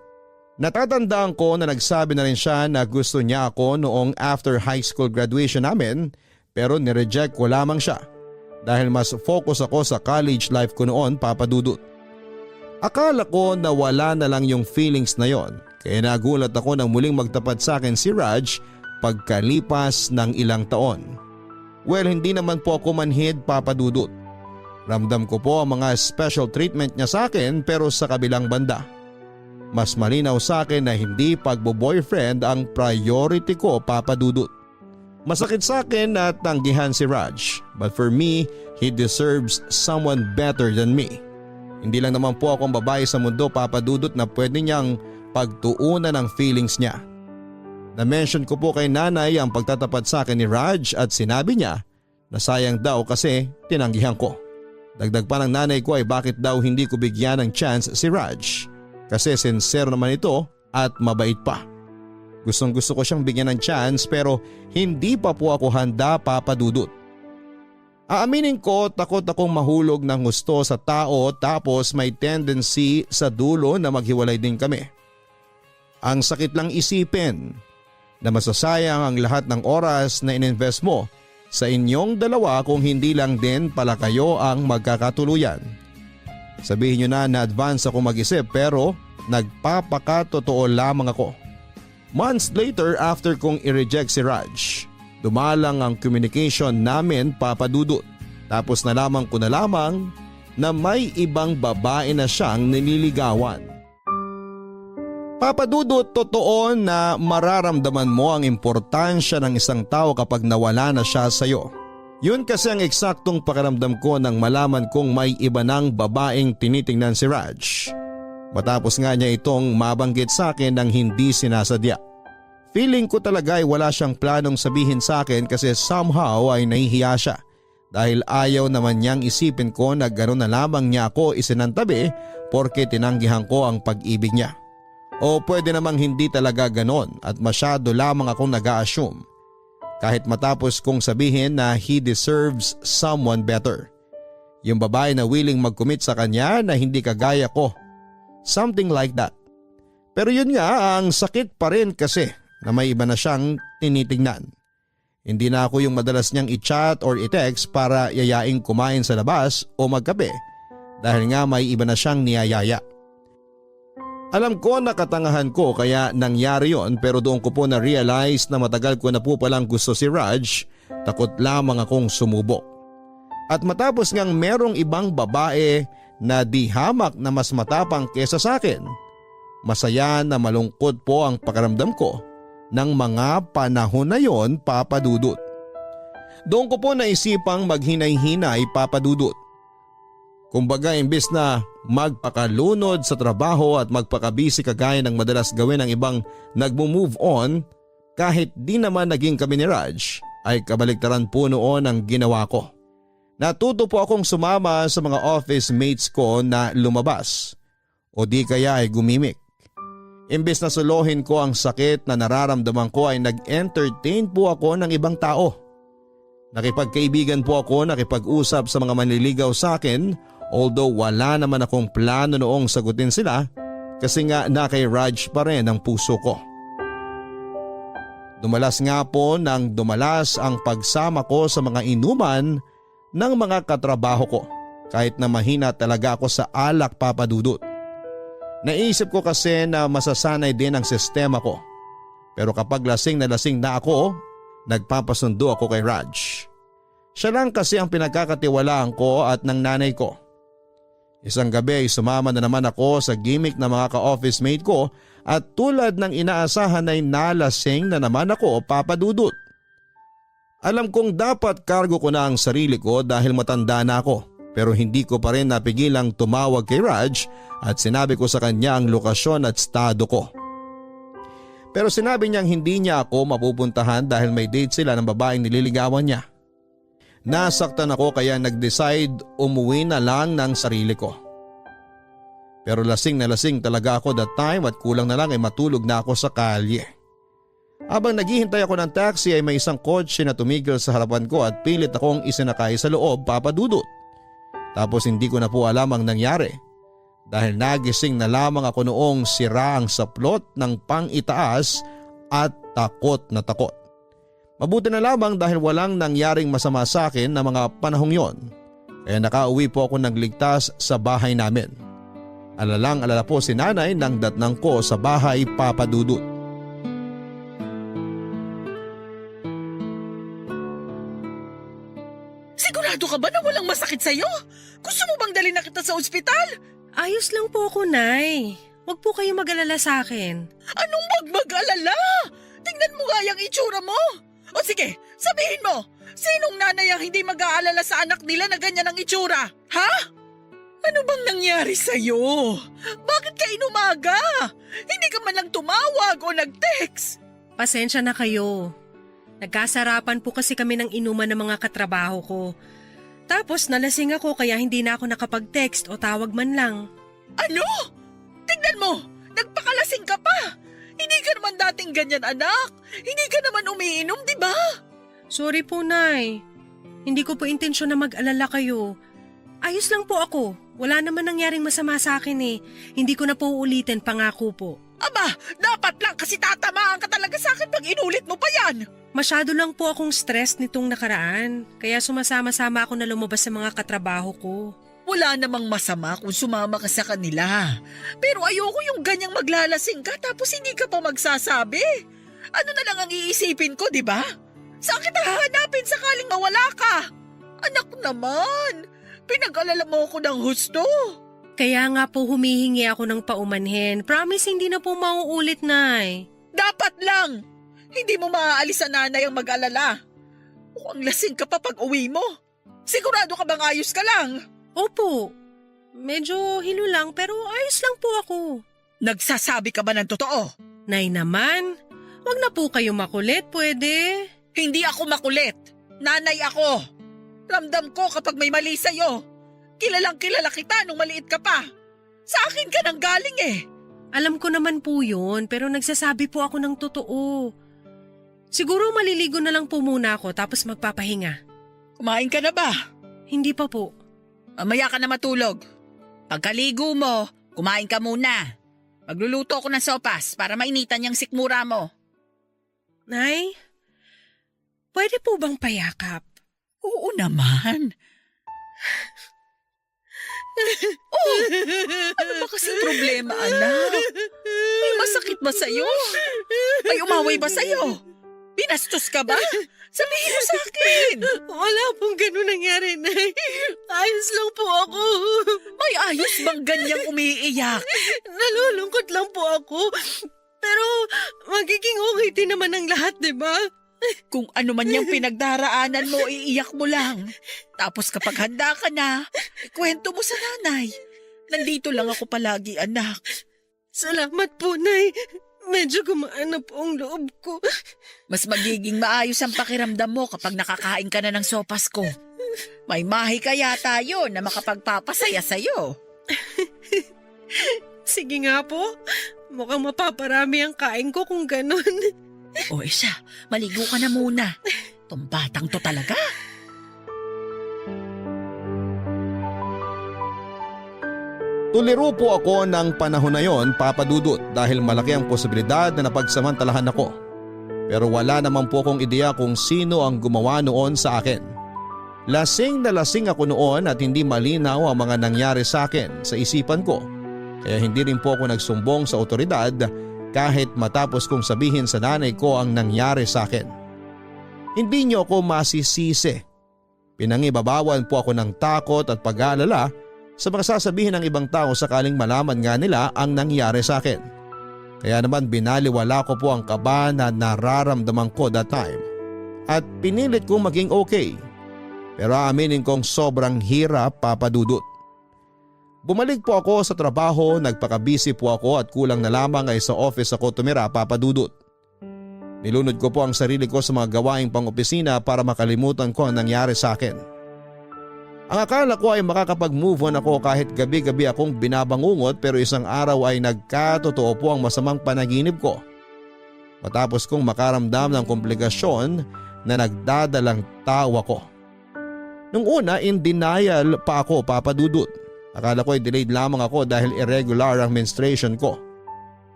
Natatandaan ko na nagsabi na rin siya na gusto niya ako noong after high school graduation namin pero nireject ko lamang siya dahil mas focus ako sa college life ko noon, Papa Dudut. Akala ko na wala na lang yung feelings na yon kaya nagulat ako nang muling magtapat sa akin si Raj pagkalipas ng ilang taon. Well, hindi naman po ako manhid, Papa Dudut. Ramdam ko po ang mga special treatment niya sa akin pero sa kabilang banda. Mas malinaw sa akin na hindi pagbo-boyfriend ang priority ko, Papa Dudut. Masakit sa akin na tanggihan si Raj, but for me, he deserves someone better than me. Hindi lang naman po akong babae sa mundo, Papa Dudut, na pwede niyang pagtuunan ng feelings niya. Na-mention ko po kay nanay ang pagtatapat sa akin ni Raj at sinabi niya na sayang daw kasi tinanggihan ko. Dagdag pa ng nanay ko ay bakit daw hindi ko bigyan ng chance si Raj. Kasi sincere naman ito at mabait pa. Gustong gusto ko siyang bigyan ng chance pero hindi pa po ako handa, Papa Dudut. Aaminin ko, takot akong mahulog ng gusto sa tao tapos may tendency sa dulo na maghiwalay din kami. Ang sakit lang isipin na masasayang ang lahat ng oras na ininvest mo sa inyong dalawa kung hindi lang din pala kayo ang magkakatuluyan. Sabihin nyo na advance ako mag-isip pero nagpapakatotoo lamang ako. Months later after kong i-reject si Raj, dumalang ang communication namin Papa Dudut. Tapos nalaman ko na lamang na may ibang babae na siyang nililigawan. Papa Dudut, totoo na mararamdaman mo ang importansya ng isang tao kapag nawala na siya sa'yo. Yun kasi ang eksaktong pakiramdam ko nang malaman kong may iba ng babaeng tinitingnan si Raj. Matapos nga niya itong mabanggit sa akin ng hindi sinasadya. Feeling ko talaga ay wala siyang planong sabihin sa akin kasi somehow ay nahihiya siya. Dahil ayaw naman niyang isipin ko na gano'n na lamang niya ako isinantabi porke tinanggihan ko ang pag-ibig niya. O pwede namang hindi talaga gano'n at masyado lamang akong nag-a-assume. Kahit matapos kong sabihin na he deserves someone better. Yung babae na willing mag-commit sa kanya na hindi kagaya ko. Something like that. Pero yun nga, ang sakit pa rin kasi na may iba na siyang tinitingnan. Hindi na ako yung madalas niyang i-chat or i-text para yayaing kumain sa labas o magkape dahil nga may iba na siyang niyayaya. Alam ko na katangahan ko kaya nangyari yon pero doon ko po na-realize na matagal ko na po palang gusto si Raj, takot lamang akong sumubok. At matapos ngang merong ibang babae na di hamak na mas matapang kesa sa akin, masaya na malungkot po ang pakiramdam ko ng mga panahon na yon, Papa Dudut. Doon ko po naisipang maghinay-hinay, Papa Dudut. Kumbaga imbes na magpakalunod sa trabaho at magpakabisi kagaya ng madalas gawin ng ibang nagmo-move on, kahit di naman naging kami ni Raj, ay kabaligtaran po noon ang ginawa ko. Natuto po akong sumama sa mga office mates ko na lumabas o di kaya ay gumimik. Imbes na suluhin ko ang sakit na nararamdaman ko ay nag-entertain po ako ng ibang tao. Nakipagkaibigan po ako, nakipag-usap sa mga manliligaw sa akin although wala naman akong plano noong sagutin sila kasi nga na kay Raj pa rin ang puso ko. Dumalas nga po nang dumalas ang pagsama ko sa mga inuman ng mga katrabaho ko kahit na mahina talaga ako sa alak, Papa Dudut. Naisip ko kasi na masasanay din ang sistema ko. Pero kapag lasing na ako, nagpapasundo ako kay Raj. Siya lang kasi ang pinagkakatiwalaan ko at ng nanay ko. Isang gabi ay sumama na naman ako sa gimmick ng mga ka-office mate ko at tulad ng inaasahan ay nalasing na naman ako, Papa Dudut. Alam kong dapat kargo ko na ang sarili ko dahil matanda na ako. Pero hindi ko pa rin napigilang tumawag kay Raj at sinabi ko sa kanya ang lokasyon at estado ko. Pero sinabi niyang hindi niya ako mapupuntahan dahil may date sila ng babaeng nililigawan niya. Nasaktan ako kaya nag-decide umuwi na lang ng sarili ko. Pero lasing na lasing talaga ako that time at kulang na lang ay matulog na ako sa kalye. Habang naghihintay ako ng taxi ay may isang kotse na tumigil sa harapan ko at pilit akong isinakay sa loob, Papa Dudut. Tapos hindi ko na po alam ang nangyari dahil nagising na lamang ako noong sira ang saplot ng pang-itaas at takot na takot. Mabuti na lamang dahil walang nangyaring masama sa akin na mga panahong yon. Kaya nakauwi po ako ng ligtas sa bahay namin. Alalang-alala po si nanay nang datnang ko sa bahay, Papa Dudut. Sigurado ka ba na walang masakit sa'yo? Gusto mo bang dalhin na kita sa ospital? Ayos lang po ako, Nay. Huwag po kayo mag-alala sa akin. Anong mag-alala? Tingnan mo nga yung itsura mo. O sige, sabihin mo, sinong nanay ang hindi mag-aalala sa anak nila na ganyan ang itsura? Ha? Ano bang nangyari sa'yo? Bakit ka inumaga? Hindi ka man lang tumawag o nag-text. Pasensya na kayo. Nagkasarapan po kasi kami ng inuman ng mga katrabaho ko. Tapos nalasing ako kaya hindi na ako nakapag-text o tawag man lang. Ano? Tingnan mo, nagpakalasing ka pa. Hindi ka naman dating ganyan, anak. Hindi ka naman umiinom, di ba? Sorry po, Nay. Hindi ko po intensyon na mag-alala kayo. Ayos lang po ako. Wala naman nangyaring masama sa akin eh. Hindi ko na po uulitin, pangako po. Aba, dapat lang kasi tatamaan ka talaga sa akin pag inulit mo pa yan. Masyado lang po akong stress nitong nakaraan. Kaya sumasama-sama ako na lumabas sa mga katrabaho ko. Wala namang masama kung sumama ka sa kanila. Pero ayoko yung ganyang maglalasing ka tapos hindi ka pa magsasabi. Ano na lang ang iisipin ko, di ba? Saan kita hahanapin sakaling mawala ka? Anak naman, pinag-alala mo ako ng husto. Kaya nga po humihingi ako ng paumanhin. Promise hindi na po mauulit, Nay. Dapat lang. Hindi mo maaalis sa nanay ang mag-alala. Mukhang lasing ka pa pag uwi mo. Sigurado ka bang ayos ka lang? Opo. Medyo hilo lang pero ayos lang po ako. Nagsasabi ka ba ng totoo? Nay naman, wag na po kayo makulit, pwede? Hindi ako makulit. Nanay ako. Ramdam ko kapag may mali sa'yo. Kilalang kilala kita nung maliit ka pa. Sa akin ka nang galing eh. Alam ko naman po yun pero nagsasabi po ako ng totoo. Siguro maliligo na lang po muna ako tapos magpapahinga. Kumain ka na ba? Hindi pa po. Mamaya ka na matulog. Pagkaligo mo, kumain ka muna. Magluluto ako ng sopas para mainitan yung sikmura mo. Nay, pwede po bang payakap? Oo naman. Oh, ano ba kasing problema, anak? May masakit ba sa'yo? May umaway ba sa'yo? Binastos ka ba? Sabihin mo sa akin. Wala pong ganun nangyari, Nay. Ayos lang po ako. May ayos bang ganyang umiiyak? Nalulungkot lang po ako. Pero magiging okay din naman ang lahat, di ba? Kung ano man yung pinagdaraanan mo, iiyak mo lang. Tapos kapag handa ka na, ikwento mo sa nanay. Nandito lang ako palagi, anak. Salamat po, Nay. Medyo gumaan na po ang loob ko. Mas magiging maayos ang pakiramdam mo kapag nakakain ka na ng sopas ko. May mahi kaya tayo na makapagpapasaya sa'yo. Sige nga po. Mukhang mapaparami ang kain ko kung ganun. O siya, maligo ka na muna. Tong batang to talaga. Tuliro po ako ng panahon na yon, Papa Dudut, dahil malaki ang posibilidad na napagsamantalahan ako. Pero wala naman po akong ideya kung sino ang gumawa noon sa akin. Lasing na lasing ako noon at hindi malinaw ang mga nangyari sa akin sa isipan ko. Kaya hindi rin po ako nagsumbong sa otoridad kahit matapos kong sabihin sa nanay ko ang nangyari sa akin. Hindi niyo ako masisisi. Pinangibabawan po ako ng takot at pag-aalala sa mga sasabihin ng ibang tao sakaling malaman nga nila ang nangyari sa akin. Kaya naman binaliwala ko po ang kaba na nararamdaman ko that time at pinilit kong maging okay. Pero aaminin kong sobrang hirap, Papa Dudut. Bumalik po ako sa trabaho, nagpaka-busy po ako at kulang na lamang ay sa office ako tumira, Papa Dudut. Nilunod ko po ang sarili ko sa mga gawaing pang-opisina para makalimutan ko ang nangyari sa akin. Ang akala ko ay makakapag-move on ako kahit gabi-gabi akong binabangungot pero isang araw ay nagkatotoo po ang masamang panaginip ko. Matapos kong makaramdam ng komplikasyon na nagdadalang tawa ko. Nung una in denial pa ako, Papa Dudut. Akala ko ay delayed lamang ako dahil irregular ang menstruation ko.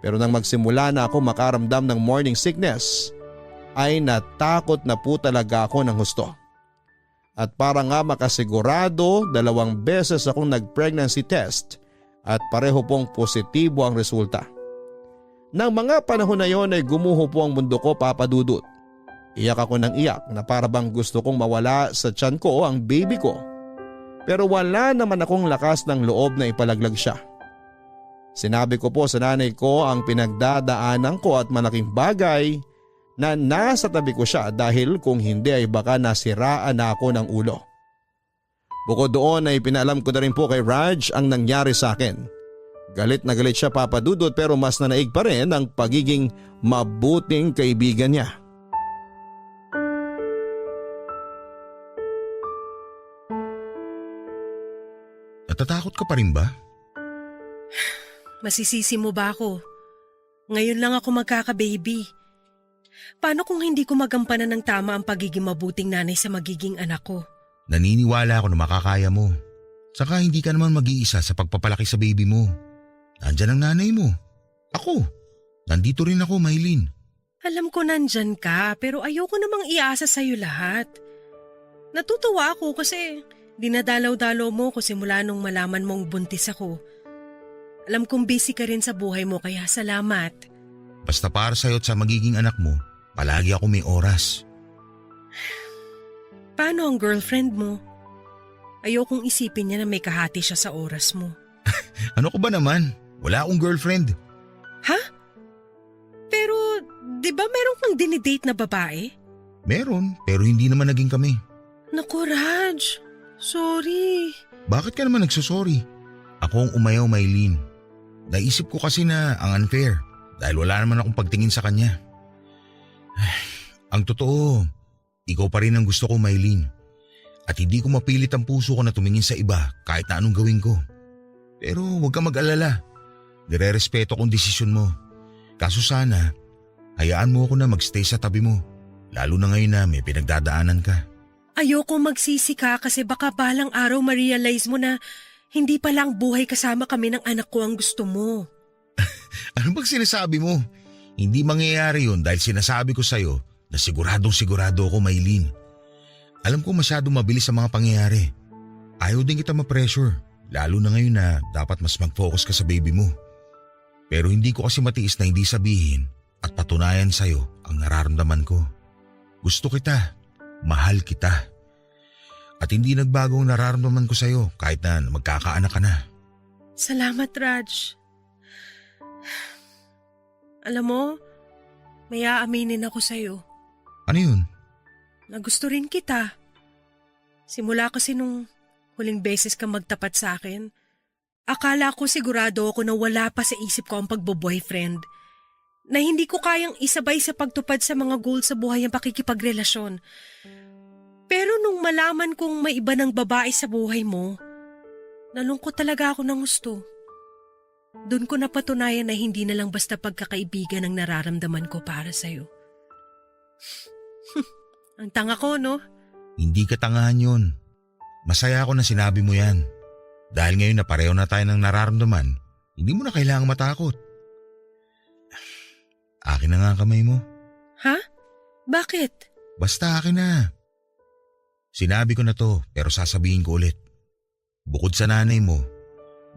Pero nang magsimula na ako makaramdam ng morning sickness ay natakot na po talaga ako ng husto. At para nga makasigurado, 2 beses akong nag-pregnancy test at pareho pong positibo ang resulta. Nang mga panahon na yon ay gumuho po ang mundo ko, Papa Dudut. Iyak ako ng iyak na para bang gusto kong mawala sa tiyan ko ang baby ko. Pero wala naman akong lakas ng loob na ipalaglag siya. Sinabi ko po sa nanay ko ang pinagdadaanan ko at malaking bagay na nasa tabi ko siya dahil kung hindi ay baka nasiraan na ako ng ulo. Bukod doon ay pinaalam ko na rin po kay Raj ang nangyari sa akin. Galit na galit siya, Papa Dudut, pero mas nanaig pa rin ang pagiging mabuting kaibigan niya. Natatakot ka pa rin ba? Masisisi mo ba ako? Ngayon lang ako magkaka-baby. Paano kung hindi ko magampanan ng tama ang pagiging mabuting nanay sa magiging anak ko? Naniniwala ako na makakaya mo. Saka hindi ka naman mag-iisa sa pagpapalaki sa baby mo. Nandyan ang nanay mo. Ako. Nandito rin ako, Maylin. Alam ko nandyan ka pero ayoko namang iasa sa'yo lahat. Natutuwa ako kasi Dinadalaw-dalaw mo ko simula nung malaman mong buntis ako. Alam kong busy ka rin sa buhay mo kaya salamat. Basta para sa'yo at sa magiging anak mo, palagi ako may oras. Paano ang girlfriend mo? Ayokong isipin niya na may kahati siya sa oras mo. Ano ko ba naman? Wala akong girlfriend. Ha? Pero, di ba meron kang dinidate na babae? Meron, pero hindi naman naging kami. Naku, Raj. Sorry. Bakit ka naman nagsusorry? Ako ang umayaw, Maylene. Naisip ko kasi na ang unfair dahil wala naman akong pagtingin sa kanya. Ang totoo, ikaw pa rin ang gusto ko, Maylene. At hindi ko mapilit ang puso ko na tumingin sa iba kahit na anong gawin ko. Pero huwag ka mag-alala. Nire-respeto kong desisyon mo. Kaso sana, hayaan mo ako na magstay sa tabi mo. Lalo na ngayon na may pinagdadaanan ka. Ayoko magsisi ka kasi baka balang araw ma-realize mo na hindi palang buhay kasama kami ng anak ko ang gusto mo. Ano bang sinasabi mo? Hindi mangyayari yun dahil sinasabi ko sa'yo na siguradong sigurado ako, Maylene. Alam ko masyadong mabilis ang mga pangyayari. Ayaw din kita ma-pressure, lalo na ngayon na dapat mas mag-focus ka sa baby mo. Pero hindi ko kasi matiis na hindi sabihin at patunayan sa'yo ang nararamdaman ko. Gusto kita, mahal kita. At hindi nagbago ang nararamdaman ko sa'yo kahit na magkakaanak ka na. Salamat, Raj. Alam mo, may aaminin ako sa'yo. Ano yun? Na gusto rin kita. Simula kasi nung huling beses ka magtapat sa akin, akala ko sigurado ako na wala pa sa isip ko ang pagbo-boyfriend. Na hindi ko kayang isabay sa pagtupad sa mga goals sa buhay ang pakikipagrelasyon. Pero nung malaman kong may iba ng babae sa buhay mo, nalungkot talaga ako ng gusto. Doon ko napatunayan na hindi na lang basta pagkakaibigan ang nararamdaman ko para sa'yo. Ang tanga ko, no? Hindi ka tangahan yun. Masaya ako na sinabi mo yan. Dahil ngayon na pareho na tayo ng nararamdaman, hindi mo na kailangang matakot. Akin na nga ang kamay mo. Ha? Bakit? Basta akin na. Sinabi ko na to pero sasabihin ko ulit. Bukod sa nanay mo,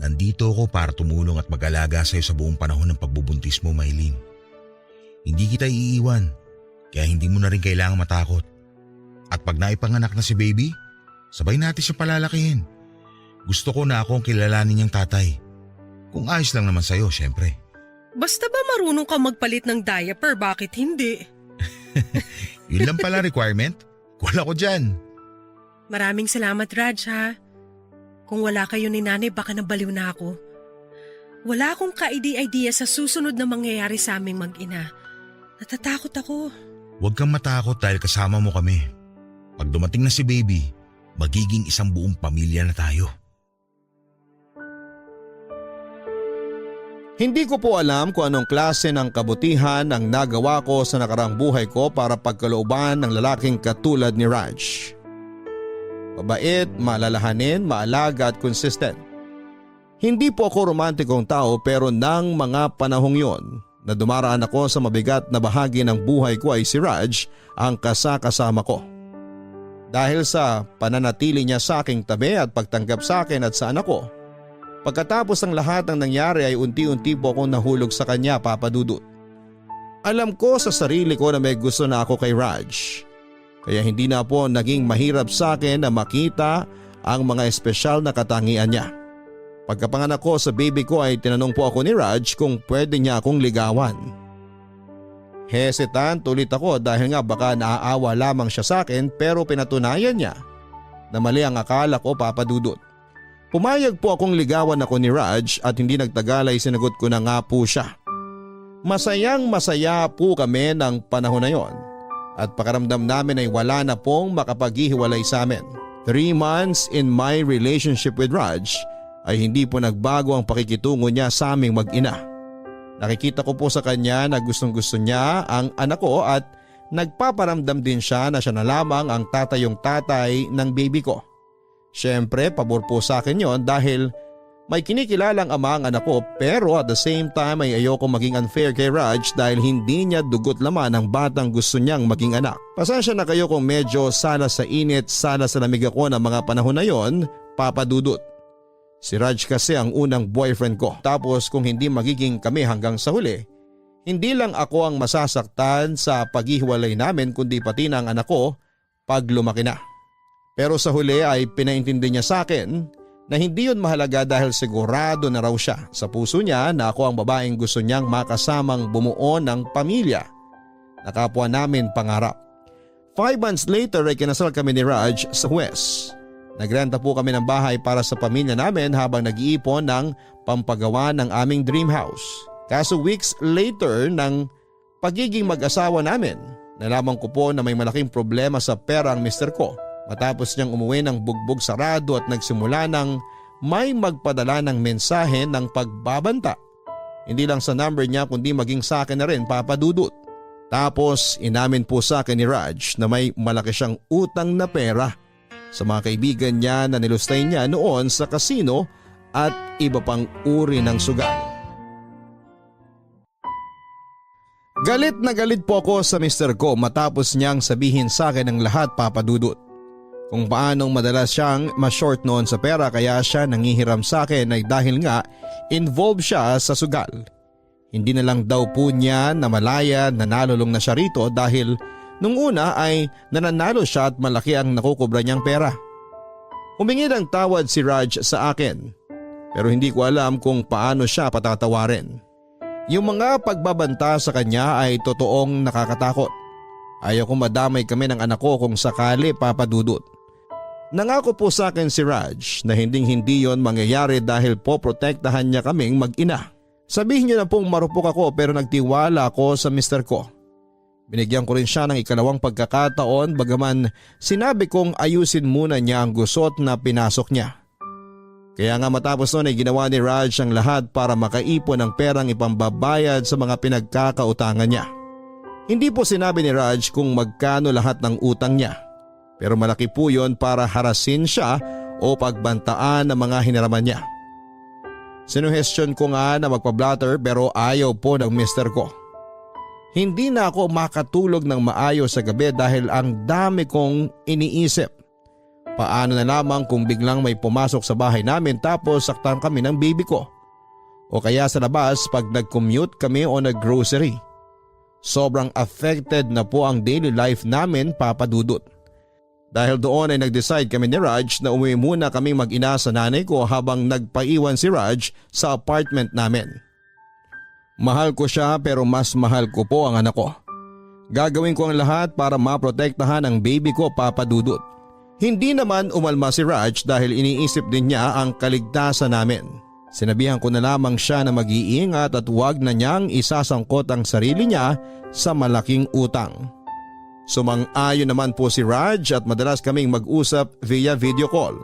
nandito ako para tumulong at mag-alaga sa'yo sa buong panahon ng pagbubuntis mo, Maylene. Hindi kita iiwan, kaya hindi mo na rin kailangang matakot. At pag naipanganak na si baby, sabay natin siya palalakihin. Gusto ko na ako ang kilalanin niyang tatay. Kung ayos lang naman sa'yo, syempre. Basta ba marunong ka magpalit ng diaper, bakit hindi? Yun lang pala requirement? Wala ko dyan. Maraming salamat, Raj, ha? Kung wala kayo ni nanay, baka nabaliw na ako. Wala akong ka-idea sa susunod na mangyayari sa aming mag-ina. Natatakot ako. Huwag kang matakot dahil kasama mo kami. Pag dumating na si baby, magiging isang buong pamilya na tayo. Hindi ko po alam kung anong klase ng kabutihan ang nagawa ko sa nakarang buhay ko para pagkalooban ng lalaking katulad ni Raj. Mabait, malalahanin, maalaga at consistent. Hindi po ako romantikong tao pero nang mga panahong yon na dumaraan ako sa mabigat na bahagi ng buhay ko ay si Raj ang kasakasama ko. Dahil sa pananatili niya sa aking tabi at pagtanggap sa akin at sa anak ko, pagkatapos ng lahat ng nangyari ay unti-unti po akong nahulog sa kanya, Papa Dudut. Alam ko sa sarili ko na may gusto na ako kay Raj. Kaya hindi na po naging mahirap sa akin na makita ang mga espesyal na katangian niya. Pagkapanganak ko sa baby ko ay tinanong po ako ni Raj kung pwede niya akong ligawan. Hesitant ulit ako dahil nga baka naaawa lamang siya sa akin pero pinatunayan niya na mali ang akala ko, Papa Dudut. Pumayag po akong ligawan ako ni Raj at hindi nagtagal ay sinagot ko na nga po siya. Masayang masaya po kami ng panahon na yon at pakiramdam namin ay wala na pong makapaghihiwalay sa amin. 3 months in my relationship with Raj ay hindi po nagbago ang pakikitungo niya sa aming mag-ina. Nakikita ko po sa kanya na gustong gusto niya ang anak ko at nagpaparamdam din siya na siya na lamang ang tatay ng baby ko. Siyempre, pabor po sa akin yon dahil May kinikilalang ama ang anak ko pero at the same time ay ayoko maging unfair kay Raj dahil hindi niya dugot laman ang batang gusto niyang maging anak. Pasensya na kayo kung medyo sana sa init, sana sa lamig ako ng mga panahon na yon, Papa Dudut. Si Raj kasi ang unang boyfriend ko, tapos kung hindi magiging kami hanggang sa huli, hindi lang ako ang masasaktan sa paghihiwalay namin kundi pati na ang anak ko pag lumaki na. Pero sa huli ay pinaintindi niya sa akin na hindi yun mahalaga dahil sigurado na raw siya sa puso niya na ako ang babaeng gusto niyang makasamang bumuo ng pamilya na kapwa namin pangarap. 5 months later ay kinasal kami ni Raj sa Huwes. Nagrenta po kami ng bahay para sa pamilya namin habang nag-iipon ng pampagawa ng aming dream house. Kaso weeks later ng pagiging mag-asawa namin, nalaman ko po na may malaking problema sa pera ang mister ko. Matapos niyang umuwi ng bugbog sarado at nagsimula ng may magpadala ng mensahe ng pagbabanta. Hindi lang sa number niya kundi maging sa akin na rin, Papa Dudut. Tapos inamin po sa akin ni Raj na may malaki siyang utang na pera sa mga kaibigan niya na nilustay niya noon sa kasino at iba pang uri ng sugal. Galit na galit po ako sa mister ko matapos niyang sabihin sa akin ang lahat, Papa Dudut. Kung paanong madalas siyang ma-short noon sa pera kaya siya nangihiram sa akin ay dahil nga involved siya sa sugal. Hindi na lang daw po niya na malaya nanalulong na siya rito dahil nung una ay nananalo siya at malaki ang nakukubra niyang pera. Humingi ng tawad si Raj sa akin pero hindi ko alam kung paano siya patatawarin. Yung mga pagbabanta sa kanya ay totoong nakakatakot. Ayaw kong madamay kami ng anak ko kung sakali, Papa Dudut. Nangako po sa akin si Raj na hindi yon mangyayari dahil po protektahan niya kaming mag-ina. Sabihin niyo na pong marupok ako pero nagtiwala ako sa mister ko. Binigyan ko rin siya ng ikalawang pagkakataon bagaman sinabi kong ayusin muna niya ang gusot na pinasok niya. Kaya nga matapos noon ay ginawa ni Raj ang lahat para makaipon ng perang ipambabayad sa mga pinagkakautangan niya. Hindi po sinabi ni Raj kung magkano lahat ng utang niya. Pero malaki po yon para harasin siya o pagbantaan ng mga hiniraman niya. Sinuhestyon ko nga na magpa-blatter pero ayaw po ng mister ko. Hindi na ako makatulog ng maayos sa gabi dahil ang dami kong iniisip. Paano na lamang kung biglang may pumasok sa bahay namin tapos saktan kami ng baby ko? O kaya sa labas pag nag-commute kami o nag-grocery. Sobrang affected na po ang daily life namin, Papa Dudut. Dahil doon ay nag-decide kami ni Raj na umuwi muna kami mag-ina sa nanay ko habang nagpaiwan si Raj sa apartment namin. Mahal ko siya pero mas mahal ko po ang anak ko. Gagawin ko ang lahat para maprotektahan ang baby ko, Papa Dudut. Hindi naman umalma si Raj dahil iniisip din niya ang kaligtasan namin. Sinabihan ko na lamang siya na mag-iingat at huwag na niyang isasangkot ang sarili niya sa malaking utang. Sumang-ayon naman po si Raj at madalas kaming mag-usap via video call.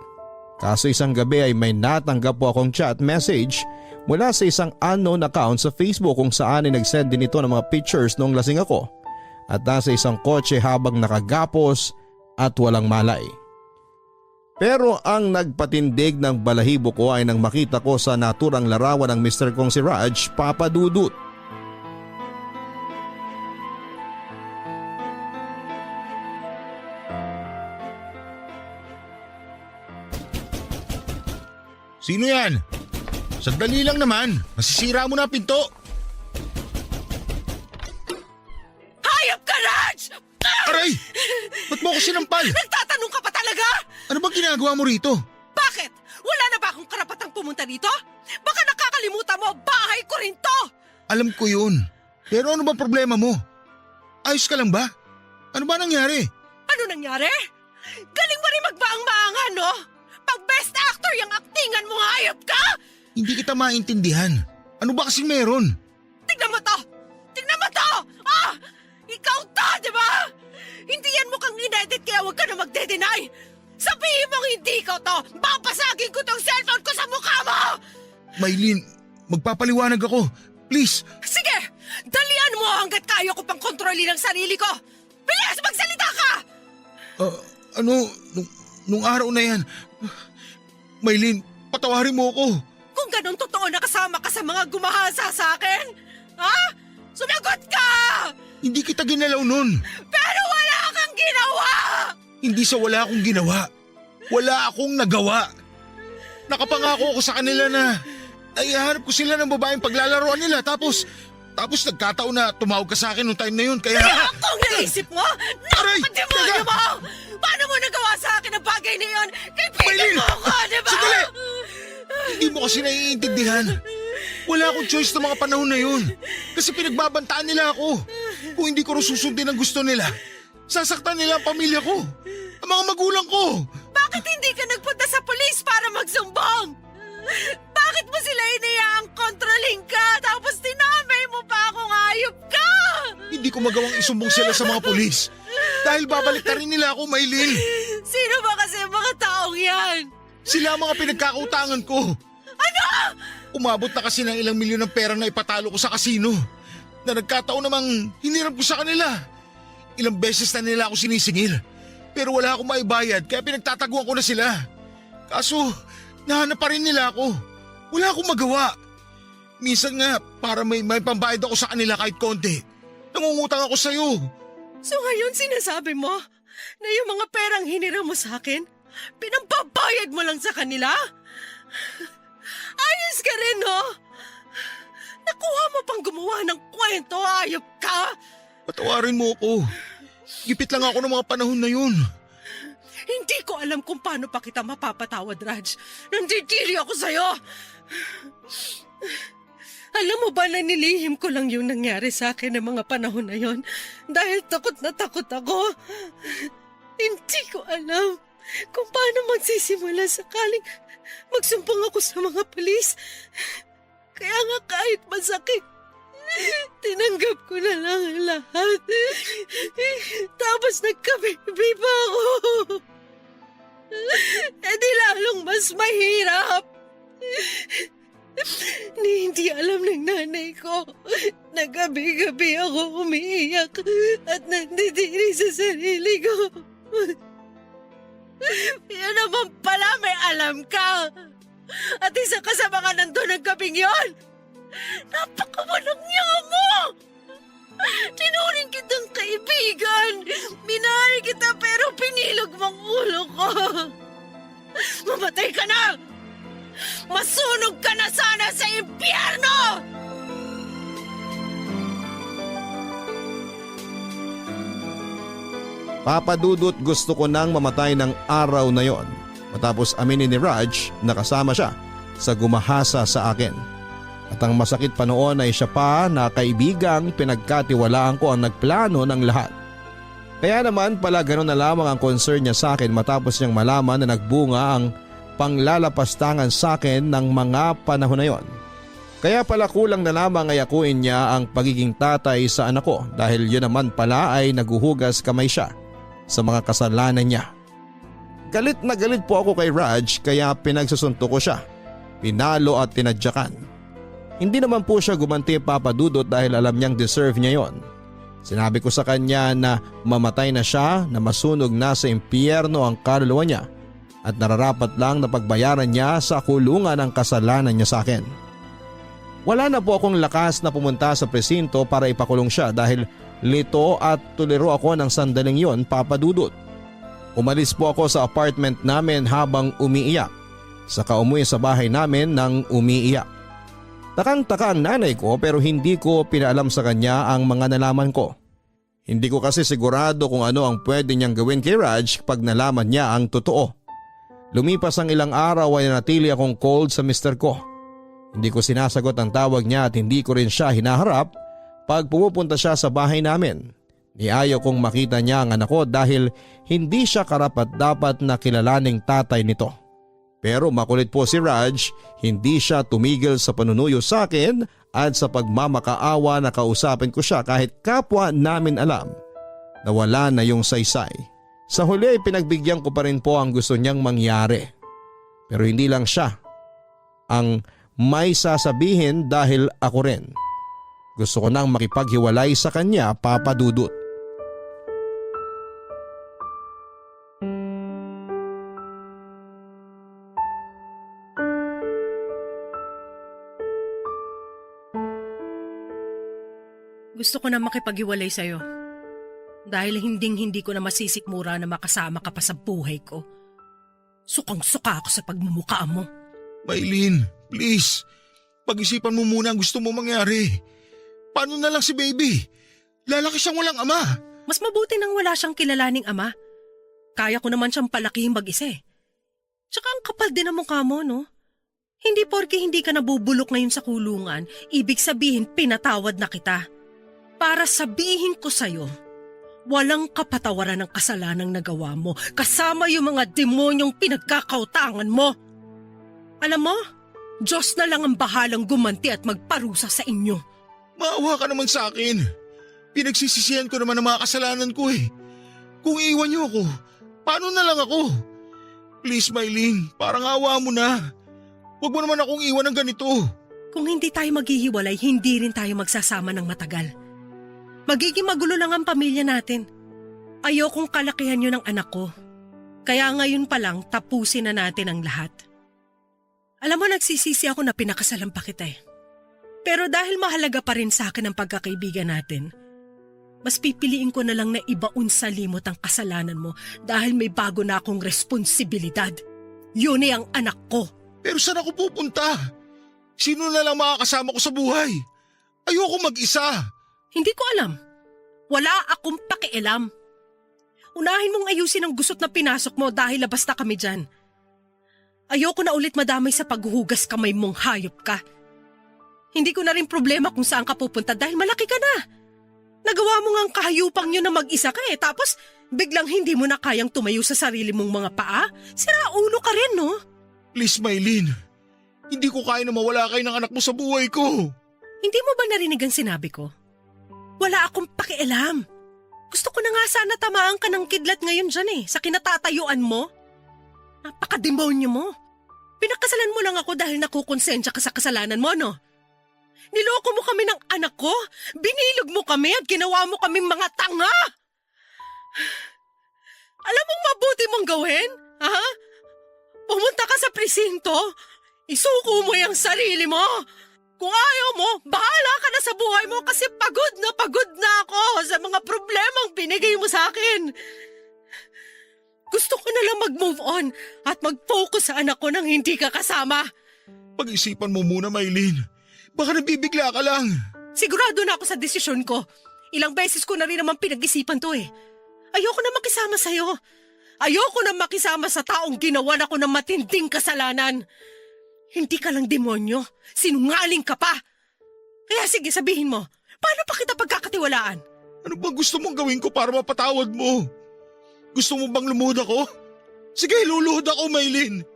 Kaso isang gabi ay may natanggap po akong chat message mula sa isang unknown account sa Facebook kung saan ay nag-send din ito ng mga pictures noong lasing ako at nasa isang kotse habang nakagapos at walang malay. Pero ang nagpatindig ng balahibo ko ay nang makita ko sa naturang larawan ng mister kong si Raj, Papa Dudut. Sino yan? Sandali lang naman. Masisira mo na ang pinto. Hayop ka, Raj! Aray! Ba't mo ako sinampal? Nagtatanong ka pa talaga? Ano bang ginagawa mo rito? Bakit? Wala na ba akong karapatang pumunta dito? Baka nakakalimutan mo, bahay ko rin to! Alam ko yun. Pero ano ba problema mo? Ayos ka lang ba? Ano ba nangyari? Ano nangyari? Galing mo rin magbaang-maangan, no? Pag best actor yung aktingan mo, hayop ka! Hindi kita maintindihan. Ano ba kasing meron? Tignan mo to! Tignan mo to! Ah! Ikaw to, di ba? Hindi yan mukhang inedit kaya huwag ka na magde-deny! Sabihin mong hindi ikaw to! Papasagin ko tong cellphone ko sa mukha mo! Maylin, magpapaliwanag ako. Please. Sige! Dalian mo hanggat kaya ko pang kontrolin ang sarili ko! Bilis! Magsalita ka! Nung araw na yan, Maylin, patawarin mo ako. ng totoo na kasama ka sa mga gumahasa sa akin? Ha? Sumagot ka! Hindi kita ginalaw nun. Pero wala kang ginawa! Hindi sa wala akong ginawa. Wala akong nagawa. Nakapangako ako sa kanila na ihahanap ko sila ng babaeng paglalaroan nila tapos nagkataon na tumawag ka sa akin nung time na yun kaya... Kaya kung naisip mo, Aray! napatimonyo mo! Paano mo nagawa sa akin ang bagay na yun? Kaibigan Maylin! mo ako, di ba? Sandali! Hindi mo kasi naiintindihan. Wala akong choice ng mga panahon na yun. Kasi pinagbabantaan nila ako. Kung hindi ko rin susundin ang gusto nila, sasaktan nila ang pamilya ko. Ang mga magulang ko. Bakit hindi ka nagpunta sa polis para magsumbong? Bakit mo sila inayaang kontrolin ka tapos tinamay mo pa akong hayop ka? Hindi ko magawang isumbong sila sa mga pulis. Dahil babalik na rin nila ako, Maylin. Sino ba kasi ang mga taong yan? Sila ang mga pinagkakautangan ko. Ano? Umabot na kasi ng ilang milyon ng pera na ipatalo ko sa kasino. Na nagkataon namang hiniram ko sa kanila. Ilang beses na nila ako sinisingil. Pero wala akong maibayad kaya pinagtataguan ko na sila. Kaso, nahanap pa rin nila ako. Wala akong magawa. Minsan nga, para may pambayad ako sa kanila kahit konti. Nangungutang ako sa'yo. So ngayon sinasabi mo na yung mga perang hiniram mo sa akin, pinambabayad mo lang sa kanila? Ayos ka rin, no? Nakuha mo pang gumawa ng kwento, ayop ka! Patawarin mo ako. Gipit lang ako ng mga panahon na yun. Hindi ko alam kung paano pa kita mapapatawad, Raj. Nandidiri ako sa'yo! Alam mo ba na nilihim ko lang yung nangyari sa akin ng mga panahon na yon dahil takot na takot ako. Hindi ko alam kung paano magsisimula sakaling magsumbong ako sa mga pulis. Kaya nga kahit masakit, tinanggap ko na lang ang lahat. Tapos nagkabibi pa ako. E di lalong mas mahirap. Hindi alam ng nanay ko na gabi-gabi ako umiiyak at nandidiri sa sarili ko. Yan naman pala may alam ka. At isa ka sa mga nandun ng gabing yon. Napakawalang niya mo! Tinuring kitang kaibigan. Minahal kita pero pinilog mong ulo ko. Mamatay ka na! Masunog ka na sana sa impyerno! Papadudot, gusto ko nang mamatay ng araw na yon matapos aminin ni Raj na kasama siya sa gumahasa sa akin. At ang masakit pa noon ay siya pa na kaibigang pinagkatiwalaan ko ang nagplano ng lahat. Kaya naman pala gano'n na lamang ang concern niya sa akin matapos niyang malaman na nagbunga ang panglalapastangan sa akin ng mga panahon na yon. Kaya pala kulang na lamang ay akuin niya ang pagiging tatay sa anak ko dahil yun naman pala ay naguhugas kamay siya sa mga kasalanan niya. Galit na galit po ako kay Raj kaya pinagsusunto ko siya, pinalo at tinadyakan. Hindi naman po siya gumanti, Papadudot, dahil alam niyang deserve niya yon. Sinabi ko sa kanya na mamatay na siya, na masunog na sa impyerno ang kaluluwa niya at nararapat lang na pagbayaran niya sa kulungan ang kasalanan niya sa akin. Wala na po akong lakas na pumunta sa presinto para ipakulong siya dahil lito at tuliro ako ng sandaling yon, Papadudot. Umalis po ako sa apartment namin habang umiiyak. Saka umuwi sa bahay namin nang umiiyak. Takang-taka ang nanay ko pero hindi ko pinaalam sa kanya ang mga nalaman ko. Hindi ko kasi sigurado kung ano ang pwede niyang gawin kay Raj pag nalaman niya ang totoo. Lumipas ang ilang araw ay natili akong cold sa mister ko. Hindi ko sinasagot ang tawag niya at hindi ko rin siya hinaharap pag pumupunta siya sa bahay namin. Niayaw kong makita niya ang anak ko dahil hindi siya karapat-dapat na kilalaning tatay nito. Pero makulit po si Raj, hindi siya tumigil sa panunuyo sa akin at sa pagmamakaawa na kausapin ko siya kahit kapwa namin alam na wala na yung saysay. Sa huli ay pinagbigyan ko pa rin po ang gusto niyang mangyari. Pero hindi lang siya ang may sasabihin dahil ako rin. Gusto ko nang makipaghiwalay sa kanya, Papadudot. Gusto ko na makipaghiwalay sa'yo. Dahil hindi ko na masisikmura na makasama ka pa sa buhay ko. Sukang-suka ako sa pagmumukha mo. Maylin, please. Pag-isipan mo muna ang gusto mo mangyari. Paano na lang si baby? Lalaki siyang walang ama. Mas mabuti nang wala siyang kilalaning ama. Kaya ko naman siyang palakihin mag-isa eh. Tsaka ang kapal din ang mukha mo, no? Hindi porke hindi ka nabubulok ngayon sa kulungan, ibig sabihin pinatawad na kita. Para sabihin ko sa'yo, walang kapatawaran ng kasalanang nagawa mo kasama yung mga demonyong pinagkakautangan mo. Alam mo, Diyos na lang ang bahalang gumanti at magparusa sa inyo. Maawa ka naman sa akin. Pinagsisisihan ko naman ang mga kasalanan ko eh. Kung iiwan niyo ako, paano na lang ako? Please, Maylin, parang awa mo na. Huwag mo naman akong iwan ng ganito. Kung hindi tayo maghihiwalay, hindi rin tayo magsasama ng matagal. Magiging magulo lang ang pamilya natin. Ayokong kalakihan yun ng anak ko. Kaya ngayon pa lang, tapusin na natin ang lahat. Alam mo, nagsisisi ako na pinakasalan pa kita eh. Pero dahil mahalaga pa rin sa akin ang pagkakaibigan natin, mas pipiliin ko na lang na ibaon sa limot ang kasalanan mo dahil may bago na akong responsibilidad. Yun ay ang anak ko. Pero saan ako pupunta? Sino na lang makakasama ko sa buhay? Ayoko mag-isa. Hindi ko alam. Wala akong pakialam. Unahin mong ayusin ang gusot na pinasok mo dahil labas na kami dyan. Ayoko na ulit madamay sa paghuhugas kamay mong hayop ka. Hindi ko na rin problema kung saan ka pupunta dahil malaki ka na. Nagawa mo nga ang kahayupang yun na mag-isa ka eh, tapos biglang hindi mo na kayang tumayo sa sarili mong mga paa? Sira ulo ka rin, no? Please, Maylin. Hindi ko kaya na mawala kayo ng anak mo sa buhay ko. Hindi mo ba narinig ang sinabi ko? Wala akong pakialam. Gusto ko na nga sana tamaan ka ng kidlat ngayon dyan eh, sa kinatatayuan mo. Napakademonyo mo. Pinakasalan mo lang ako dahil nakukonsensya ka sa kasalanan mo, no? Niloko mo kami ng anak ko, binilog mo kami at ginawa mo kaming mga tanga. Alam mong mabuti mong gawin, ha? Pumunta ka sa presinto, isuko mo yung sarili mo. Kung ayaw mo, bahala ka na sa buhay mo kasi pagod na ako sa mga problemang binigay mo sa akin. Gusto ko na lang mag-move on at mag-focus sa anak ko nang hindi ka kasama. Pag-isipan mo muna, Maylin. Baka nabibigla ka lang. Sigurado na ako sa desisyon ko. Ilang beses ko na rin naman pinag-isipan to eh. Ayoko na makisama sa'yo. Ayoko na makisama sa taong ginawan ako ng matinding kasalanan. Hindi ka lang demonyo. Sinungaling ka pa. Kaya sige, sabihin mo, paano pa kita pagkakatiwalaan? Ano bang gusto mong gawin ko para mapatawad mo? Gusto mo bang lumuhod ako? Sige, luluhod ako, Maylin.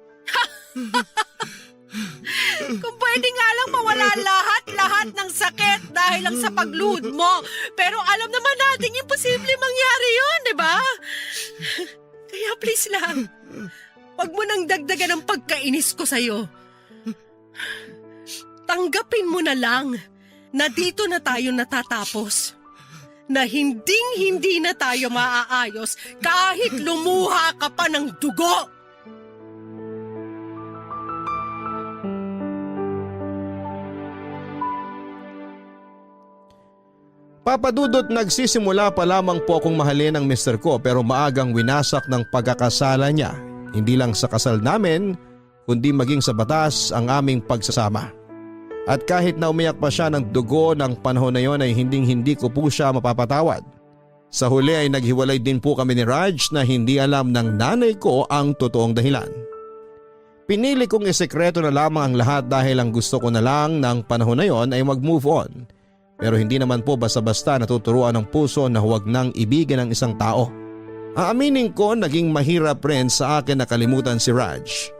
Kung pwede nga lang mawala lahat ng sakit dahil lang sa pagluhod mo. Pero alam naman natin imposible mangyari yun, di ba? Kaya please lang, wag mo nang dagdagan ang pagkainis ko sa'yo. Tanggapin mo na lang na dito na tayo natatapos. Na hindi na tayo maaayos kahit lumuha ka pa ng dugo. Papadudot, nagsisimula pa lamang po akong mahalin ang mister ko pero maagang winasak ng pagkakasala niya. Hindi lang sa kasal namin, kundi maging sa batas ang aming pagsasama. At kahit na umiyak pa siya ng dugo ng panahon na yon ay hindi ko po siya mapapatawad. Sa huli ay naghiwalay din po kami ni Raj na hindi alam ng nanay ko ang totoong dahilan. Pinili kong isekreto na lamang ang lahat dahil ang gusto ko na lang ng panahon na yon ay mag-move on. Pero hindi naman po basta-basta natuturuan ng puso na huwag nang ibigin ang isang tao. Aaminin ko, naging mahirap rin sa akin na kalimutan si Raj.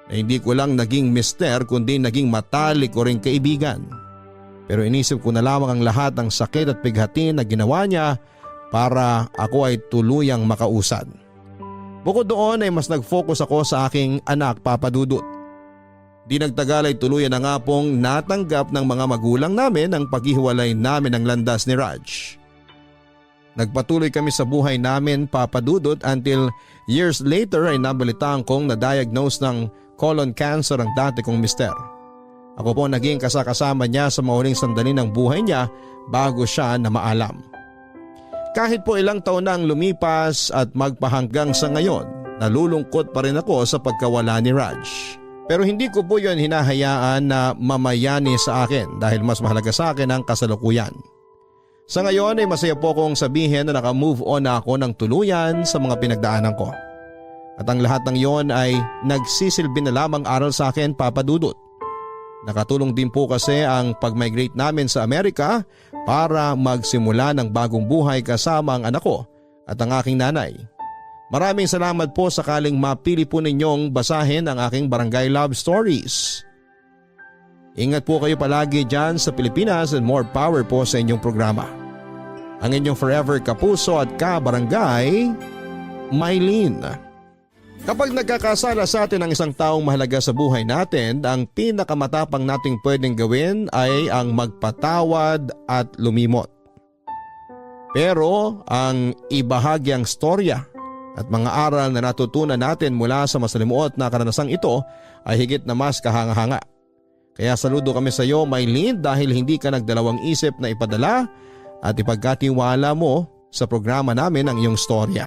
Na hindi ko lang naging mister kundi naging matalik ko ring kaibigan. Pero inisip ko na lamang ang lahat ng sakit at bighati na ginawa niya para ako ay tuluyang makausad. Bukod doon ay mas nag-focus ako sa aking anak, Papa Dudut. Di nagtagal ay tuluyan na nga pong natanggap ng mga magulang namin ang paghihiwalay namin ng landas ni Raj. Nagpatuloy kami sa buhay namin, Papa Dudut, until years later ay nabalitaan kong na-diagnose ng colon cancer ang dati kong mister. Ako po naging kasakasama niya sa mahuling sandali ng buhay niya bago siya na maalam. Kahit po ilang taon na ang lumipas at magpahanggang sa ngayon, nalulungkot pa rin ako sa pagkawala ni Raj. Pero hindi ko po yun hinahayaan na mamayani sa akin dahil mas mahalaga sa akin ang kasalukuyan. Sa ngayon ay masaya po kong sabihin na naka-move on na ako ng tuluyan sa mga pinagdaanan ko. At ang lahat ng yon ay nagsisilbi na lamang aral sa akin, Papa Dudut. Nakatulong din po kasi ang pag-migrate namin sa Amerika para magsimula ng bagong buhay kasama ang anak ko at ang aking nanay. Maraming salamat po sakaling mapili po ninyong basahin ang aking Barangay Love Stories. Ingat po kayo palagi dyan sa Pilipinas and more power po sa inyong programa. Ang inyong forever kapuso at ka-barangay, Mylene. Kapag nagkakasala sa atin ang isang taong mahalaga sa buhay natin, ang pinakamatapang nating pwedeng gawin ay ang magpatawad at lumimot. Pero ang ibahagi ang storya at mga aral na natutunan natin mula sa masalimuot na karanasang ito ay higit na mas kahanga-hanga. Kaya saludo kami sa iyo, Mylene, dahil hindi ka nagdalawang isip na ipadala at ipagkatiwala mo sa programa namin ang iyong storya.